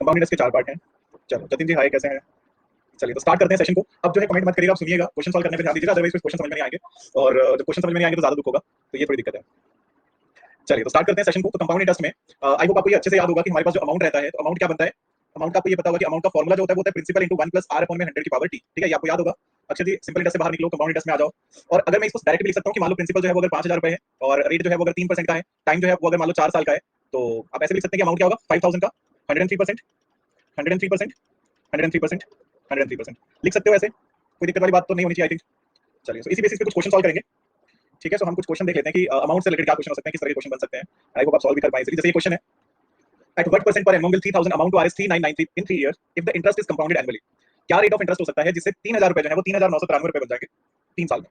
Compound interest के 4 part हैं। चलो जतिन जी हाय, कैसे हैं? चलिए तो स्टार्ट करते हैं सेशन को। अब जो है कमेंट मत करिएगा, आप सुनिएगा, क्वेश्चन सॉल्व करने पे ध्यान दीजिएगा, अदरवाइज कुछ क्वेश्चन समझ में नहीं आएंगे, और जब क्वेश्चन समझ में नहीं आएंगे तो ज्यादा दुख होगा, तो ये थोड़ी दिक्कत है। चलिए तो स्टार्ट करते हैं सेशन को। तो कंपाउंड इंटरेस्ट में आई होप आपको ये अच्छे से याद होगा कि हमारे पास जो अमाउंट रहता है, तो अमाउंट क्या बनता है? अमाउंट का आपको ये पता होगा कि अमाउंट का फॉर्मूला जो होता है वो होता है principal into 1 plus r upon में 100 की पावर t। ठीक है, ये आपको याद होगा। अच्छा जी, सिंपल इंटरेस्ट से बाहर निकलो, कंपाउंड इंटरेस्ट में आ जाओ। और अगर मैं इसको डायरेक्ट भी लिख सकता हूं कि मान लो प्रिंसिपल जो है वो अगर 5000 रुपए है और रेट जो है वो अगर 3% का है, टाइम जो है वो अगर मान लो 4 साल का है, तो आप ऐसे लिख सकते हैं कि अमाउंट क्या होगा 5000 का 103%, 103%, 103%, 103% लिख सकते हो ऐसे। कोई दिक्कत वाली बात तो नहीं होनी चाहिए आई थिंक। चलिए तो इसी बेसिस पे कुछ क्वेश्चन सॉल्व करेंगे। ठीक है, सो हम कुछ क्वेश्चन देख लेते हैं कि अमाउंट से रिलेटेड क्या क्वेश्चन हो सकते हैं, किस तरह के क्वेश्चन बन सकते हैं। आई होप आप सॉल्व भी कर पाएंगे। जैसे ये क्वेश्चन है, at what percent per annum will 3000 amount to R S 3993 in 3 years if the interest is compounded annually. क्या रेट ऑफ इंटरेस्ट हो सकता है जिससे 3000 रुपए जो है वो 3993 रुपए बन जाएंगे 3 साल में।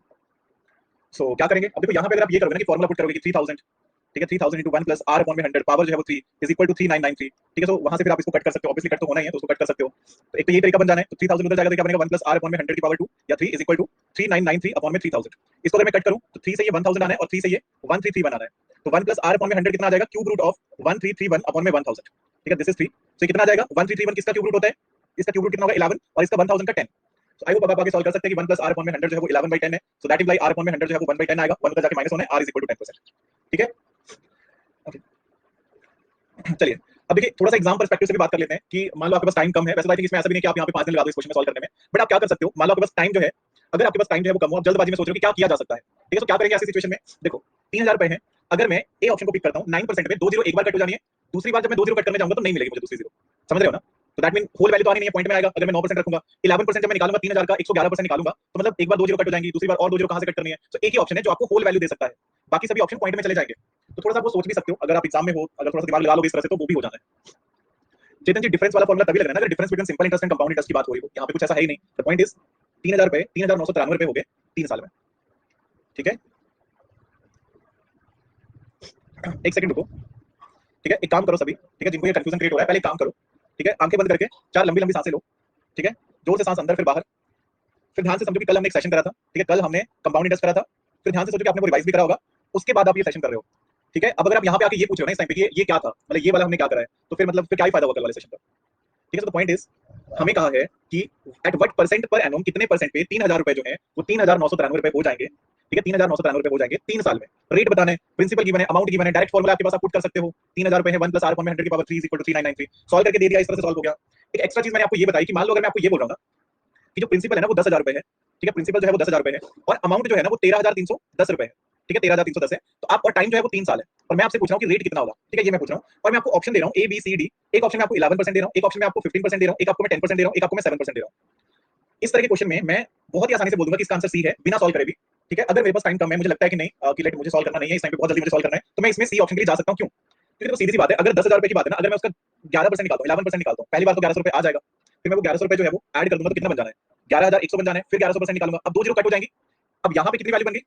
सो क्या करेंगे? अब देखो यहाँ पे अगर आप ये करोगे ना कि फॉर्मूला पुट करोगे कि 3000, ठीक है, 3000 into 1 plus r upon में 100 पावर जो है वो 3 is equal to 3993। ठीक है, तो वहां से फिर आप इसको कट कर सकते हो, ऑब्वियसली कट तो होना ही है, तो उसको कट कर सकते हो। तो एक तो ये तरीका बन जाना है, तो 3000 उधर जाएगा तो क्या बनेगा 1 plus r upon में 100 की पावर 2 या 3 is equal to 3993 upon में 3000। इसको अगर मैं कट करूं तो 3 से ये 1000 आना है और 3 से ये 1331 आना है। तो 1 plus r upon में 100 कितना आ जाएगा? क्यूब रूट ऑफ 1331 upon में 1000। ठीक है, दिस इज 3। तो कितना आ जाएगा? 1331 किसका क्यूब रूट होता है? इसका क्यूब रूट कितना होगा 11 और इसका 1000 का 10। तो आई होप आप आगे सॉल्व कर सकते हैं कि 1 plus r upon में 100 जो है वो 11/10 है। So that imply r upon में 100 जो है वो 1/10 आएगा, 1 उधर जाके माइनस होना है, r is equal to 10%। ठीक है, चलिए अब देखिए थोड़ा सा एग्जाम पर्सपेक्टिव से भी बात कर लेते हैं कि मान लो आपके पास टाइम कम है। वैसे तो आई थिंक इसमें ऐसा भी नहीं कि आप यहाँ पे 5 दिन लगा दो इस क्वेश्चन में सॉल्व करने में, बट आप क्या कर सकते हो, मान लो आपके पास टाइम जो है, अगर आपके पास टाइम जो है वो कम हो, आप जल्दबाजी में सोच रहे हो कि क्या किया जा सकता है। ठीक है, तो क्या करेंगे ऐसी सिचुएशन में? देखो 3000 रुपए है, अगर मैं ए ऑप्शन को पिक करता हूँ 9% पे 2 जीरो एक बार कट हो जानी है, दूसरी बार जब मैं 2 जीरो कट करने जाऊंगा तो नहीं मिलेगी मुझे दूसरी जीरो। समझ रहे हो ना? तो दैट मीन होल वैल्यू तो आनी नहीं है, पॉइंट में आएगा। अगर मैं 9% रखूंगा 11% जब मैं निकालूंगा 3000 का 111% निकालूंगा, तो मतलब एक बार 2 जीरो कट हो जाएंगी, दूसरी बार और 2 जीरो कहां से कट करनी है? तो एक ही ऑप्शन है जो आपको होल वैल्यू दे सकता है, बाकी सभी ऑप्शन पॉइंट में चले जाएंगे। तो थोड़ा सा वो सोच भी सकते हो, अगर आप एग्जाम में हो, अगर थोड़ा सा दिमाग लगा लोगे इस तरह से तो वो भी हो जाता है। चेतन जी डिफरेंस वाला फॉर्मूला तभी लग रहा है ना अगर difference between simple interest and compound interest की बात हो रही हो। यहाँ पे कुछ ऐसा है ही नहीं। द पॉइंट इज 3000 रुपए 3993 रुपए हो गए 3 साल में। ठीक है, एक सेकंड रुको। ठीक है, एक काम करो सभी, ठीक है, जिनको ये कंफ्यूजन क्रिएट हो रहा है, पहले एक काम करो, ठीक है, आंखें बंद करके 4 लंबी लंबी सांसें लो। ठीक है, जोर से सांस अंदर फिर बाहर। फिर ध्यान से समझो कि कल हमने एक सेशन करा था। ठीक है, कल हमने कंपाउंड इंटरेस्ट करा था। फिर ध्यान से सोचो कि आपने वो रिवाइज भी करा होगा, उसके बाद आप ये सेशन कर रहे हो। ठीक है, अब अगर आप यहाँ पे आके ये पूछ रहे हो ना इस टाइम पे ये क्या था, मतलब ये वाला हमने क्या करा है, तो फिर मतलब फिर क्या ही फायदा होगा कल वाले सेशन का। ठीक है, तो पॉइंट इज हमें कहा है कि eight what percent per annum कितने परसेंट पे 3000 रुपए जो है वो 3993 रुपए हो जाएंगे। ठीक है, 3993 रुपए हो जाएंगे 3 साल में। रेट बताना है, प्रिंसिपल गिवन है, अमाउंट गिवन है, डायरेक्ट फॉर्मूला आपके पास आप पुट कर सकते हो। 3000 रुपए है 1 प्लस r अपॉन में 100 की power 3 is equal to 3993 solve करके दे दिया, इस तरह से सॉल्व हो गया। एक एक्स्ट्रा चीज मैंने आपको ये बताई कि मान लो अगर मैं आपको ये बोल रहा हूं ना कि जो प्रिंसिपल है ना वो 10000 रुपए है। ठीक है, प्रिंसिपल जो है वो 10000 रुपए है और अमाउंट जो है ना वो 13310 रुपए है। ठीक है, 13310 है, तो आप और टाइम जो है वो 3 साल है, और मैं आपसे पूछ रहा हूँ कि रेट कितना होगा। ठीक है, ये मैं पूछ रहा हूँ और मैं आपको ऑप्शन दे रहा हूँ ए बी सी डी। एक ऑप्शन में आपको 11% दे रहा हूँ, एक ऑप्शन में आपको 15% दे रहा हूँ, एक आपको मैं 10% दे रहा हूँ, एक आपको मैं 7% दे रहा हूँ। इस तरह के क्वेश्चन में मैं बहुत ही आसानी से बोल दूंगा कि इसका आंसर सी है बिना सॉल्व करे भी। ठीक है, अगर मेरे पास टाइम कम है, मुझे लगता है कि नहीं कि लेट मुझे सॉल्व करना नहीं है इस टाइम पे, बहुत जल्दी मुझे सॉल्व करना है, तो मैं इसमें सी ऑप्शन के लिए जा सकता हूं। क्यों? क्योंकि देखो सीधी सी बात है, अगर 10000 रुपए की बात है ना, अगर मैं उसका 11% निकालता हूं, 11% निकालता हूं, पहली बार तो 1100 रुपए आ जाएगा, फिर मैं वो 1100 रुपए जो है वो ऐड कर दूंगा तो कितना बन जाना है 11100 बन जाना है, फिर 1100% निकालूंगा, अब 2 जीरो कट हो जाएंगी। अब यहाँ पे कितनी वैल्यू बन गई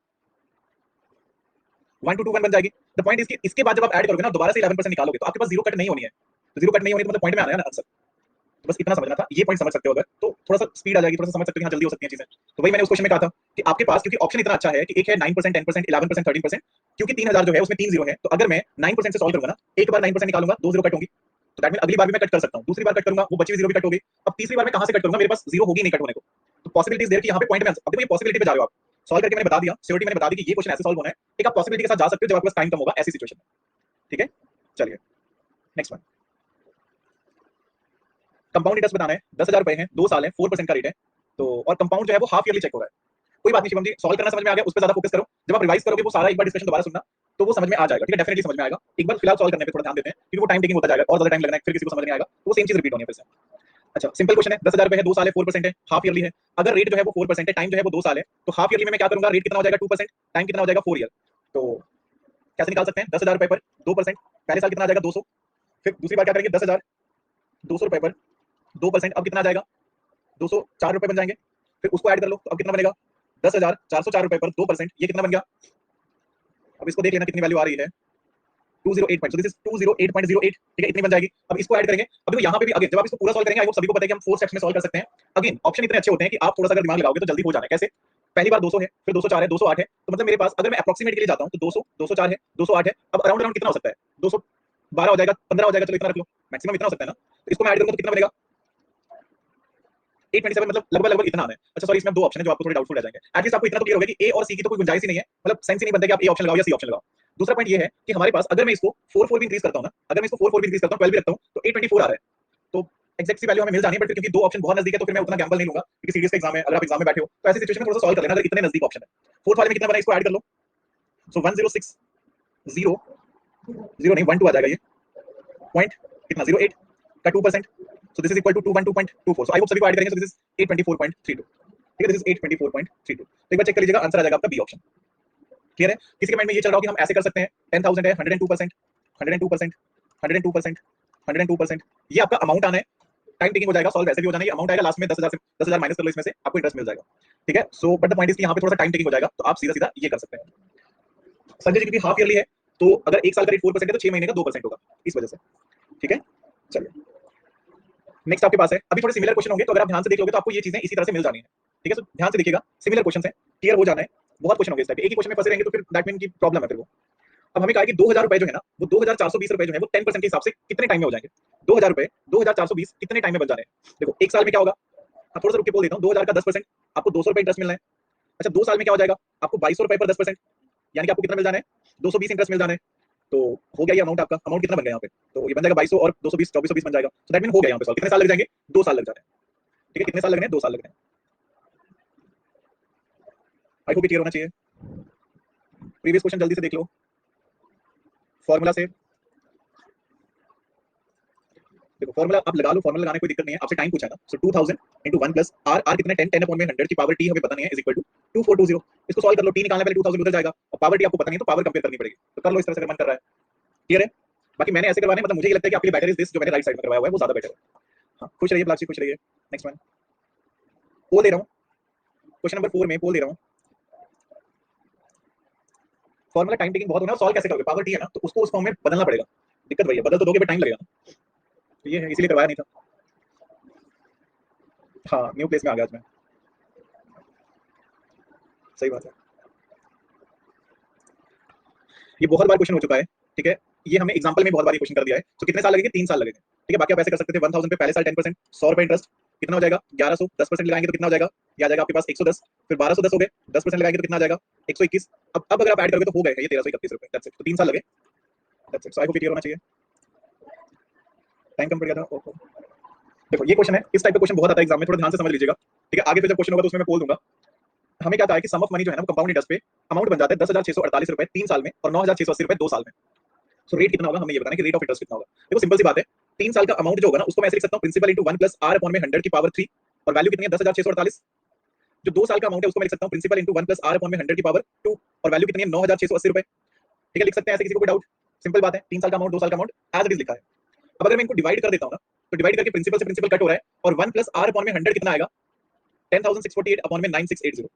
1221 बन जाएगी। द पॉइंट इज कि इसके बाद जब आप ऐड करोगे ना दोबारा से 11% निकालोगे तो आपके पास जीरो कट नहीं होनी है। तो जीरो कट नहीं होनी तो मतलब पॉइंट में आना है ना आंसर। तो बस इतना समझना था, ये पॉइंट समझ सकते हो अगर तो थोड़ा सा स्पीड आ जाएगी, थोड़ा सा समझ सकते हो कि हाँ जल्दी हो सकती है चीजें। तो वही मैंने उस क्वेश्चन में कहा था कि आपके पास क्योंकि ऑप्शन इतना अच्छा है कि एक है 9%, 10%, 11%, 13%, क्योंकि 3000 जो है उसमें 3 जीरो है, तो अगर मैं 9% से सॉल्व करूंगा ना, एक बार 9% निकालूंगा 2 जीरो कट होंगी, तो दैट मीन अगली बार भी मैं कट कर सकता हूं, दूसरी बार कट करूंगा वो बची हुई जीरो भी कट होगी। अब तीसरी बार मैं कहां से कट करूंगा, मेरे पास जीरो होगी नहीं कट होने को, तो पॉसिबिलिटीज देयर कि यहां पे पॉइंट में अब देखो ये पॉसिबिलिटी पे जा रहे हो आप, सॉल्व करके मैंने बता दिया, सियोरिटी मैंने बता दी कि ये क्वेश्चन ऐसे सॉल्व होना है। एक आप पॉसिबिलिटी के साथ जा सकते हो जब आपके पास टाइम कम होगा ऐसी सिचुएशन में। ठीक है, चलिए नेक्स्ट वन। कंपाउंड इंटरेस्ट बताना है, 10000 रुपए है, 2 साल है, 4% का रेट है, तो और कंपाउंड जो है वो हाफ ईयरली चेक हो रहा है। कोई बात नहीं शिवम जी, सॉल्व करना समझ में आ गया, उस पर ज्यादा फोकस करो। जब आप रिवाइज करोगे वो सारा एक बार डिस्कशन दोबारा सुनना, तो वो समझ में आ जाएगा। ठीक है, डेफिनेटली समझ में आएगा। एक बार फिलहाल सॉल्व करने पे थोड़ा ध्यान देते हैं क्योंकि वो टाइम टेकिंग होता जाएगा और ज्यादा टाइम लगना है, फिर किसी को समझ नहीं आएगा, तो वो सेम चीज रिपीट होनी है फिर से। अच्छा सिंपल क्वेश्चन है, 10000 रुपए है, 2 साल है, 4% है, हाफ ईयरली है। अगर रेट जो है वो 4% है, टाइम जो है वो 2 साल है, तो हाफ ईयरली में मैं क्या करूंगा, रेट कितना हो जाएगा 2%, टाइम कितना हो जाएगा 4 ईयर। तो कैसे निकाल सकते हैं, 10000 रुपए पर 2%, पहले साल कितना आ जाएगा 200, फिर दूसरी बार क्या करेंगे 10000 200 रुपए पर 2%, अब कितना आ जाएगा 204 रुपए बन जाएंगे, फिर उसको ऐड कर लो तो अब कितना बनेगा 10404 रुपए पर 2%, ये कितना बन गया। अब इसको देख लेना कितनी वैल्यू आ रही है 208 सो दिस इज 208.08। ठीक है, इतनी बन जाएगी। अब इसको ऐड करेंगे, अब देखो यहाँ पे भी अगेन जब आप इसको पूरा सॉल्व करेंगे, आई होप सभी को पता है कि हम 4 स्टेप्स में सॉल्व कर सकते हैं। अगेन ऑप्शन इतने अच्छे होते हैं कि आप थोड़ा सा अगर दिमाग लगाओगे तो जल्दी हो जाना है। कैसे? पहली बार 200 है, फिर 204 है, 208 है, तो मतलब मेरे पास अगर मैं अप्रोक्सीमेट के लिए जाता हूं तो 200 204 है, 208 है, अब अराउंड अराउंड कितना हो सकता है 212 हो जाएगा, 15 हो जाएगा, चलो इतना रख लो, मैक्सिमम इतना हो सकता है ना। तो इसको मैं ऐड करूंगा तो कितना बनेगा 827, मतलब लगभग लगभग इतना आना है। अच्छा सॉरी, इसमें दो ऑप्शन है जो आपको थोड़े डाउटफुल रह जाएंगे। एटलीस्ट आपको इतना तो क्लियर हो गया कि ए और सी की तो कोई गुंजाइश ही नहीं है, मतलब सेंस ही नहीं बनता कि आप ए ऑप्शन लगाओ या सी ऑप्शन लगाओ। दूसरा पॉइंट ये है कि हमारे पास अगर मैं इसको 4 भी इंक्रीज करता हूं ना, अगर मैं इसको 4 भी इंक्रीज करता हूं, 12 भी रखता हूं, तो 824 आ रहा है। तो एग्जैक्ट सी वैल्यू हमें मिल जानी है, बट क्योंकि दो ऑप्शन बहुत नजदीक है तो फिर मैं उतना गैम्बल नहीं लूंगा, क्योंकि सीडीएस का एग्जाम है, अगर आप एग्जाम में बैठे हो तो ऐसी सिचुएशन में थोड़ा सा सॉल्व कर लेना अगर इतने नजदीक ऑप्शन है। फोर्थ वाले में कितना बना, इसको ऐड कर लो। सो 1060 0 नहीं 12 आ जाएगा ये पॉइंट, कितना 08 का 2%, so this is equal to 212.24। So I hope सभी को ऐड करेंगे, सो दिस इज 824.32, ठीक है, दिस इज 824.32। तो एक बार चेक कर लीजिएगा, आंसर आ जाएगा आपका बी ऑप्शन। क्लियर है? किसी के माइंड में ये चल रहा हो कि हम ऐसे कर सकते हैं, 10,000 है, 102%, 102%, 102%, 102%, ये आपका अमाउंट आना है। टाइम टेकिंग हो जाएगा, सॉल्व ऐसे भी हो जाना है, ये अमाउंट आएगा लास्ट में 10,000 से 10,000 माइनस कर लो इसमें से, आपको इंटरेस्ट मिल जाएगा। ठीक है, so but the point is कि यहाँ पे थोड़ा सा टाइम टेकिंग हो जाएगा, तो आप सीधा सीधा ये कर सकते हैं। संजय जी क्योंकि हाफ ईयरली है, तो अगर एक साल का रेट 4% है तो 6 महीने का 2% होगा, इस वजह से। ठीक है, चलिए नेक्स्ट आपके पास है। अभी थोड़े सिमिलर क्वेश्चन होंगे, तो अगर आप ध्यान से देख लोगे तो आपको ये चीजें इसी तरह से मिल जानी है। ठीक है, तो ध्यान से देखिएगा, सिमिलर क्वेश्चन है, क्लियर हो जाना है। बहुत क्वेश्चन होंगे इस टाइप के, एक ही क्वेश्चन में फंसे रहेंगे तो फिर दैट मीन की प्रॉब्लम है फिर वो। अब हमें कहा है कि 2,000 रुपए जो है ना, वो 2,420 रुपए जो है वो 10% के हिसाब से कितने टाइम में हो जाएंगे। 2,000 रुपए 2,420 कितने टाइम में बन जा रहे हैं। देखो एक साल में क्या होगा, अब थोड़ा सा रुक के बोल देता हूँ, 2,000 का 10%, आपको 200 रुपए इंटरेस्ट मिलना है। अच्छा 2 साल में क्या हो जाएगा, आपको 2200 रुपए पर 10%, यानी कि आपको कितना मिल जाना है, 220 इंटरेस्ट मिल जाना है। तो हो गया ये अमाउंट आपका, अमाउंट कितना बन गया यहाँ पे, तो ये बन जाएगा 2200 और 220 2420 बन जाएगा। तो दैट मीन हो गया यहाँ पे सॉल्व। कितने साल लग जाएंगे, 2 साल लग जाते हैं। ठीक है, कितने साल लग रहे हैं, 2 साल लग रहे हैं। आई होप क्लियर होना चाहिए। प्रीवियस क्वेश्चन जल्दी से देख लो, फॉर्मूला से देखो, फॉर्मूला आप लगा लो, फॉर्मूला लगाने कोई दिक्कत नहीं है। आपसे टाइम पूछा था, सो 2000 into 1 plus r, r कितना 10 10 अपॉन में 100 की पावर t हमें पता नहीं है, इज इक्वल टू 2420। इसको सॉल्व कर लो, t निकालना पहले 2000 उधर जाएगा और पावर t आपको पता नहीं है, तो पावर कंपेयर करनी पड़ेगी। तो कर लो इस तरह से अगर मन कर रहा है। क्लियर है? बाकी मैंने ऐसे करवाने, मतलब मुझे ये लगता है कि आपके लिए बेटर इज दिस, जो मैंने राइट साइड में करवाया हुआ है वो ज्यादा बेटर है। हाँ खुश रहिए प्लास्टिक, खुश रहिए। नेक्स्ट वन पोल दे रहा हूँ, क्वेश्चन नंबर 4 में पोल दे रहा हूँ। फॉर्मूला टाइम टेकिंग बहुत होना है, सॉल्व कैसे करोगे, पावर t है ना, तो उसको उस फॉर्म में बदलना पड़ेगा। दिक्कत वही है, बदल तो दोगे बट टाइम लगेगा ना, तो ये है इसीलिए करवाया नहीं था। हाँ न्यू प्लेस में आ गया आज मैं, सही बात है। ये बहुत बार क्वेश्चन हो चुका है। ठीक है, ये हमें एग्जांपल में बहुत बार क्वेश्चन कर दिया है। तो कितने साल लगेंगे, 3 साल लगेंगे। ठीक है, बाकी आप ऐसे कर सकते थे 1000 पे पहले साल 10%, 100 रुपए इंटरेस्ट, कितना हो जाएगा 1100, 10% लगाएंगे तो कितना हो जाएगा, ये आ जाएगा आपके पास 110, फिर 1210 हो गए, 10% लगाएंगे तो कितना आ जाएगा 121। अब अगर आप ऐड करोगे तो हो गए ये 1331 रुपए, दैट्स इट। तो 3 साल लगे, that's it. So I hope clear होना चाहिए। टाइम कम पड़ गया था, ओहो। देखो ये क्वेश्चन है, इस टाइप का क्वेश्चन बहुत आता है एग्जाम में, थोड़ा ध्यान से समझ लीजिएगा। ठीक है, आगे फिर जब क्वेश्चन होगा तो उसमें मैं बोल दूंगा। हमें क्या कहा है कि सम ऑफ मनी जो है ना वो कंपाउंड इंटरेस्ट पे अमाउंट बन जाता है 10,648 रुपए 3 साल में और 9,680 रुपए 2 साल में। सो रेट कितना होगा हमें ये बताना है कि रेट ऑफ इंटरेस्ट कितना होगा। देखो सिंपल सी बात है, 3 साल का अमाउंट जो होगा ना उसको मैं ऐसे लिख सकता हूं, principal into 1 plus r upon में 100 की पावर 3, और वैल्यू कितनी है 10,648। जो 2 साल का अमाउंट है उसको मैं लिख सकता हूं, principal into 1 plus r upon में 100 की पावर 2, और वैल्यू कितनी है 9,680 रुपए। ठीक है, लिख सकते हैं ऐसे, किसी को कोई डाउट? सिंपल बात है, 3 साल का अमाउंट 2 साल का अमाउंट एज इट इज लिखा है। अब अगर मैं इनको डिवाइड कर देता हूं ना, तो डिवाइड करके प्रिंसिपल से प्रिंसिपल कट हो रहा है, और 1 प्लस r अपॉन में 100 कितना आएगा, 10,648 अपॉन में 9680।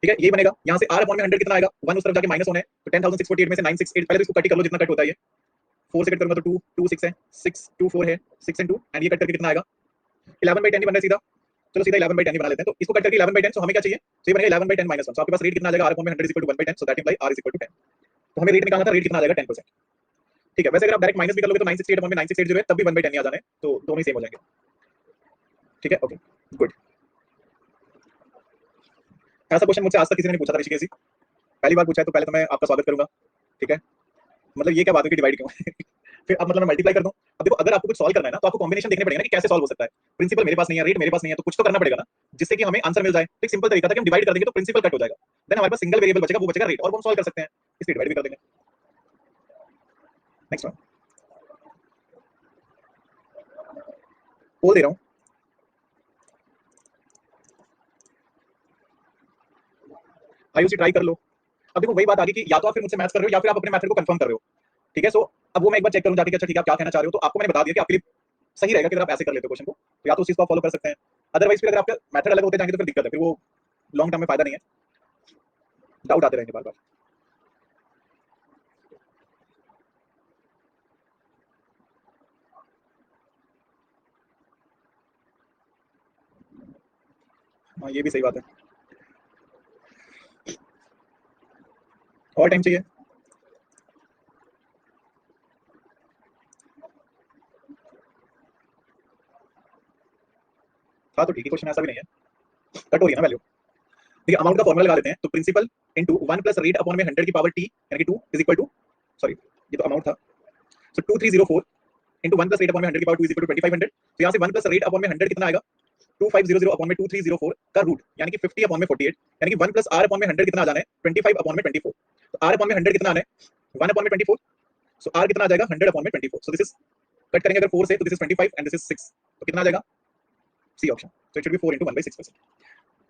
ठीक है, यही बनेगा। यहाँ से r अपॉन में 100 कितना आएगा, 1 उस तरफ जाके माइनस होना है, तो 10,648 में से 968, पहले तो इसको कट ही कर लो जितना कट होता है। ये 4 से कट करूंगा तो 2 2 6 है, 6 2 4 है, 6 and 2, एंड ये कट करके कितना आएगा 11/10 ही बन रहा है सीधा। चलो सीधा 11/10 ही बना लेते हैं, तो इसको कट करके 11/10, सो हमें क्या चाहिए, तो ये बनेगा 11/10 माइनस 1। सो आपके पास रेट कितना आ जाएगा, r अपॉन में 100 equal to 1/10, so that imply r is equal to 10। तो हमें रेट निकालना था, रेट कितना आ जाएगा 10%। ठीक है, वैसे अगर आप डायरेक्ट माइनस भी कर लोगे तो 968 अपॉन में 9680 है, तब भी 1/10 ही आ जाना है, तो दोनों ही सेम हो जाएंगे। ठीक है, ओके गुड। ऐसा क्वेश्चन मुझसे आज तक किसी ने नहीं पूछा था ऋषिकेश जी, पहली बार पूछा है, तो पहले तो मैं आपका स्वागत करूंगा। ठीक है, मतलब ये क्या बात है कि डिवाइड क्यों फिर अब मतलब मैं मल्टीप्लाई कर दूं। अब देखो अगर आपको कुछ सॉल्व करना है ना, तो आपको कॉम्बिनेशन देखने पड़ेगा ना कि कैसे सॉल्व हो सकता है। प्रिंसिपल मेरे पास नहीं है, रेट मेरे पास नहीं है, तो कुछ तो करना पड़ेगा ना जिससे कि हमें आंसर मिल जाए। एक सिंपल तरीका था कि हम डिवाइड कर देंगे तो प्रिंसिपल कट हो जाएगा, देन हमारे पास सिंगल वेरिएबल बचेगा, वो बचेगा रेट, और वो हम सॉल्व कर सकते हैं, इसलिए डिवाइड भी कर देंगे। नेक्स्ट वन बोल दे रहा हूं, आयुषी ट्राई कर लो। अब देखो वही बात आ गई कि या तो आप फिर मुझसे मैच कर रहे हो या फिर आप अपने मेथड को कंफर्म कर रहे हो। ठीक है, सो अब वो मैं एक बार चेक करूं जाके कि अच्छा ठीक है आप क्या कहना चाह रहे हो, तो आपको मैंने बता दिया कि आपके लिए सही रहेगा कि अगर आप ऐसे कर लेते हो क्वेश्चन को, तो या तो उस चीज को आप फॉलो कर सकते हैं। अदरवाइज फिर अगर आपका मेथड अलग होते जाएंगे तो फिर दिक्कत है, फिर वो लॉन्ग टर्म में फायदा नहीं है, डाउट आते रहेंगे बार बार। हाँ ये भी सही बात है, और टाइम चाहिए। था तो ठीक है, क्वेश्चन ऐसा भी नहीं है, कट हो रही है ना वैल्यू। देखिए अमाउंट का फॉर्मूला लगा देते हैं, तो principal into 1 plus rate upon में 100 की पावर t यानी कि 2 इज इक्वल टू, सॉरी ये तो अमाउंट था, सो 2304 इनटू 1 प्लस रेट अपॉन में 100 की पावर 2 इज इक्वल टू 2500। तो यहां से 1 प्लस रेट अपॉन में 100 कितना आएगा, 2500 अपॉन में 2304 का रूट यानी कि 50 अपॉन में 48, यानी कि 1 प्लस r अपॉन में 100 कितना आ जाना है, 25 अपॉन में 24। तो r अपॉन में 100 कितना आना है, 1 अपॉन में 24, सो r कितना आ जाएगा 100 अपॉन में 24। सो दिस इज, कट करेंगे अगर 4 से तो this is 25 and this is 6, तो कितना आ जाएगा, C option. So it should be 4 into 1/6%।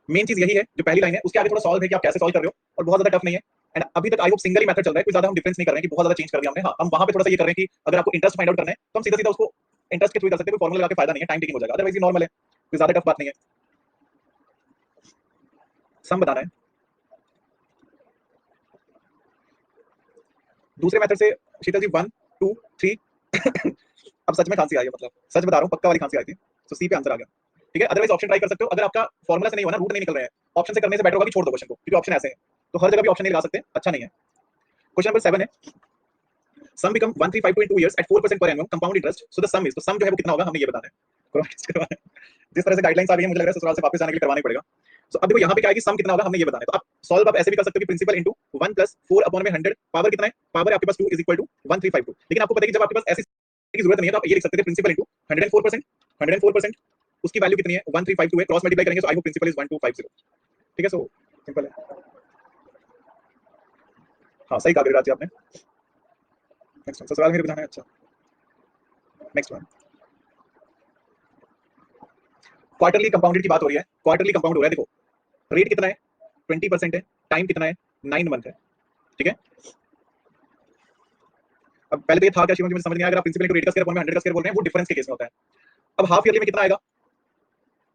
Main चीज यही है जो पहली लाइन है, उसके आगे थोड़ा सॉल्व है कि आप कैसे सॉल्व कर रहे हो, और बहुत ज्यादा टफ नहीं है। एंड अभी तक I hope single he method चल रहा है, कोई ज्यादा हम डिफरेंस नहीं कर रहे हैं कि बहुत ज्यादा चेंज कर दिया हमने। हाँ, हम वहां पे थोड़ा सा ये कर रहे हैं कि अगर आपको इंटरेस्ट फाइंड आउट करना है तो हम सीधा सीधा उसको इंटरेस्ट के थ्रू कर सकते हैं, कोई फॉर्मूला लगा के फायदा नहीं है, टाइम टेकिंग हो जाएगा। अदरवाइज ये नॉर्मल है, कोई ज्यादा टफ बात नहीं है। सम बताना है दूसरे मेथड से, शीतल जी 1 2 3 अब सच में खांसी आई है, मतलब सच बता रहा हूँ, पक्का वाली खांसी आई थी, तो सी पे आंसर आ गया। ठीक है, अदरवाइज ऑप्शन ट्राई कर सकते हो, अगर आपका फॉर्मूला से नहीं हुआ ना, रूट नहीं निकल रहे हैं, ऑप्शन से करने से बेटर होगा कि छोड़ दो क्वेश्चन को, क्योंकि ऑप्शन ऐसे हैं तो हर जगह भी ऑप्शन नहीं लगा सकते, अच्छा नहीं है। क्वेश्चन नंबर 7 है, सम become 135 in 2 years at 4% per annum compound interest, so the sum is, तो सम जो है वो कितना होगा हमें ये बताना है। जिस तरह से गाइडलाइंस आ रही है मुझे लग रहा है ससुराल से वापस आने के लिए करवानी पड़ेगा। सो अब देखो यहाँ पे क्या है कि सम कितना होगा हमने ये बताना है, तो आप सॉल्व आप ऐसे भी कर सकते हो कि प्रिंसिपल इनटू 1 प्लस 4 अपॉन में 100, पावर कितना है, पावर आपके पास 2 इज इक्वल टू 1352। लेकिन आपको पता है कि जब आपके पास ऐसी की जरूरत नहीं है तो आप ये लिख सकते थे प्रिंसिपल इनटू 104%, 104% उसकी वैल्यू कितनी है 1352 है, क्रॉस मल्टीप्लाई करेंगे, सो आई होप प्रिंसिपल इज 1250। ठीक है, सो सिंपल है। हाँ सही कहा गिरिराज जी आपने। नेक्स्ट वन, ससुराल मेरे बताना है, अच्छा नेक्स्ट वन, क्वार्टरली कंपाउंडेड की बात हो रही है, क्वार्टरली कंपाउंड हो रहा है। देखो रेट कितना है 20% है, टाइम कितना है 9 मंथ है। ठीक है, अब पहले तो ये था क्या शिवम जी, मुझे समझ नहीं आया, अगर आप प्रिंसिपल रेट का स्क्वायर अपॉन में 100 का स्क्वायर बोल रहे हैं वो डिफरेंस के केस में होता है। अब हाफ ईयरली में कितना आएगा,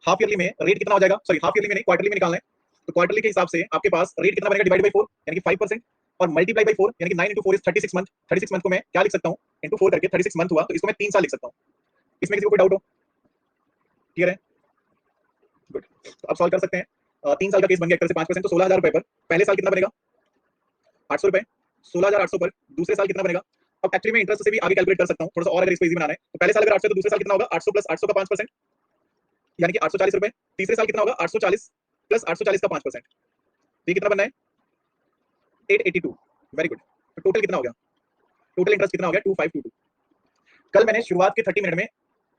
हाफ ईयरली में रेट कितना हो जाएगा, सॉरी हाफ ईयरली में नहीं क्वार्टरली में निकालना है, तो क्वार्टरली के हिसाब से आपके पास रेट कितना बनेगा, डिवाइड बाय 4 यानी कि 5% और मल्टीप्लाई बाय 4 यानी कि 9 into 4 इज 36 मंथ। 36 मंथ को मैं क्या लिख सकता हूं, इनटू 4 करके 36 मंथ हुआ, तो इसको मैं 3 साल लिख सकता हूं। इसमें किसी को कोई डाउट हो, क्लियर है, गुड। तो अब सॉल्व कर सकते हैं, 3 साल का केस बन गया एक तरह से 5%, तो 16000 रुपए पर पहले साल कितना बनेगा 800 रुपए, 16800 पर दूसरे साल कितना बनेगा। अब एक्चुअली मैं इंटरेस्ट से भी आगे कैलकुलेट कर सकता हूं थोड़ा सा, और अगर इसको इजी बनाना है तो पहले साल अगर 800 तो दूसरे साल कितना होगा 800 प्लस 800 का 5% यानी कि 840 रुपए, तीसरे साल कितना होगा 840 प्लस 840 का 5%, तो ये कितना बनना है 882। वेरी गुड, तो टोटल कितना हो गया, टोटल इंटरेस्ट कितना हो गया 2522। कल मैंने शुरुआत के 30 मिनट में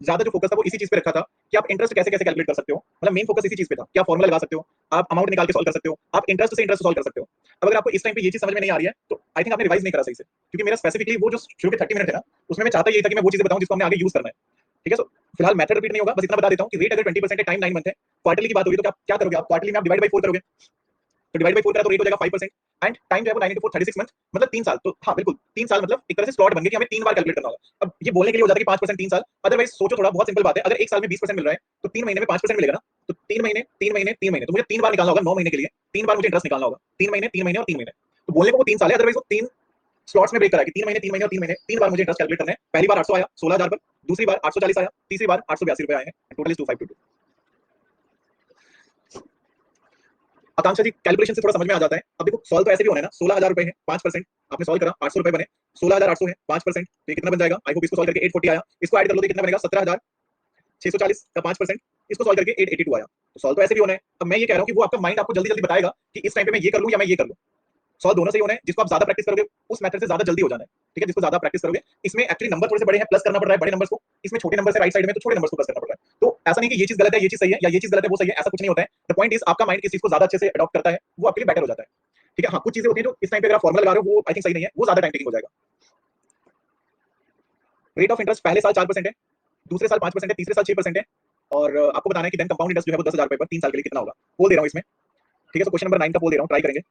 ज्यादा जो फोकस था वो इसी चीज पे रखा था कि आप इंटरेस्ट कैसे कैसे कैलकुलेट कर सकते हो, मतलब मेन फोकस इसी चीज पे था कि आप फॉर्मूला लगा सकते हो, आप अमाउंट निकाल के सॉल्व कर सकते हो, आप इंटरेस्ट से इंटरेस्ट सॉल्व कर सकते हो। अब अगर आपको इस टाइम पे ये चीज समझ में नहीं आ रही है तो आई थिंक आपने रिवाइज नहीं करा सही से, क्योंकि मेरा स्पेसिफिकली वो जो शुरू के 30 मिनट है ना उसमें मैं चाहता यही था कि मैं वो चीजें बताऊं जिसको हमने आगे यूज करना है। ठीक है, सो फिलहाल मेथड रिपीट नहीं होगा, बस इतना बता देता हूं कि रेट अगर 20% है, टाइम 9 मंथ है, क्वार्टरली की बात होगी तो क्या करोगे आप, क्वार्टरली में आप डिवाइड बाय 4 करोगे, तो डिवाइड बाय 4 करा तो रेट हो जाएगा 5% एंड टाइम जो है वो 9 into 4 36 मंथ, मतलब 3 साल। तो हाँ बिल्कुल 3 साल, मतलब एक तरह से स्लॉट बन गया कि हमें 3 बार कैलकुलेट करना होगा। अब ये बोलने के लिए हो जाता है कि 5% 3 साल, अदरवाइज सोचो थोड़ा, बहुत सिंपल बात है, अगर एक साल में 20% मिल रहा है तो 3 महीने में 5% मिलेगा ना, तो 3 महीने 3 महीने 3 महीने, तो मुझे 3 बार निकालना होगा 9 महीने के लिए, 3 बार मुझे इंटरेस्ट निकालना होगा, 3 महीने 3 महीने और 3 महीने। तो बोलने को वो 3 साल है, अदरवाइज वो 3 स्लॉट्स में ब्रेक करा है कि 3 महीने 3 महीने और 3 महीने, 3 बार मुझे इंटरेस्ट कैलकुलेट करना है। पहली बार 800 आया 16000 पर, दूसरी बार 840 आया, तीसरी बार 882 रुपए आए हैं, total is 2522। Akanksha ji calculation से थोड़ा समझ में आ जाता है। अब देखो सॉल्व तो ऐसे भी होना है ना, 16000 रुपए है 5%, आपने सॉल्व करा 800 रुपए बने, 16800 है 5%, तो ये कितना बन जाएगा, आई होप इसको सॉल्व करके 840 आया, इसको ऐड कर लो तो कितना बनेगा 17640 का 5%, इसको सॉल्व करके 882 आया। तो सॉल्व तो ऐसे भी होना है। अब मैं ये कह रहा हूं कि वो आपका माइंड आपको जल्दी जल्दी बताएगा कि इस टाइम पे मैं ये कर लूं या मैं ये कर लूं, सॉल्व दोनों से ही होना है, जिसको आप ज्यादा प्रैक्टिस करोगे उस मेथड से ज्यादा जल्दी हो जाना है। ठीक है, जिसको ज्यादा प्रैक्टिस करोगे, इसमें एक्चुअली नंबर थोड़े से बड़े हैं, प्लस करना पड़ रहा है बड़े नंबर्स को, इसमें छोटे नंबर से राइट साइड में तो छोटे नंबर्स को प्लस करना पड़ रहा है। तो ऐसा नहीं कि ये चीज गलत है ये चीज सही है, या ये चीज गलत है वो सही है, ऐसा कुछ नहीं होता है। द पॉइंट इज आपका माइंड किस चीज को ज्यादा अच्छे से अडॉप्ट करता है वो आपके लिए बेटर हो जाता है। ठीक है, हाँ कुछ चीजें होती है जो इस टाइम पे अगर आप फॉर्मूला लगा रहे हो वो आई थिंक सही नहीं है, वो ज्यादा टाइम टेकिंग हो जाएगा। रेट ऑफ इंटरेस्ट पहले साल 4% है, दूसरे साल 5% है, तीसरे साल 6% है, और आपको बताना है कि देन कंपाउंड इंटरेस्ट जो है वो 10000 रुपए पर 3 साल के लिए कितना होगा। पोल दे रहा हूं इसमें। ठीक है, तो क्वेश्चन नंबर 9 का पोल दे रहा हूं, ट्राई करेंगे।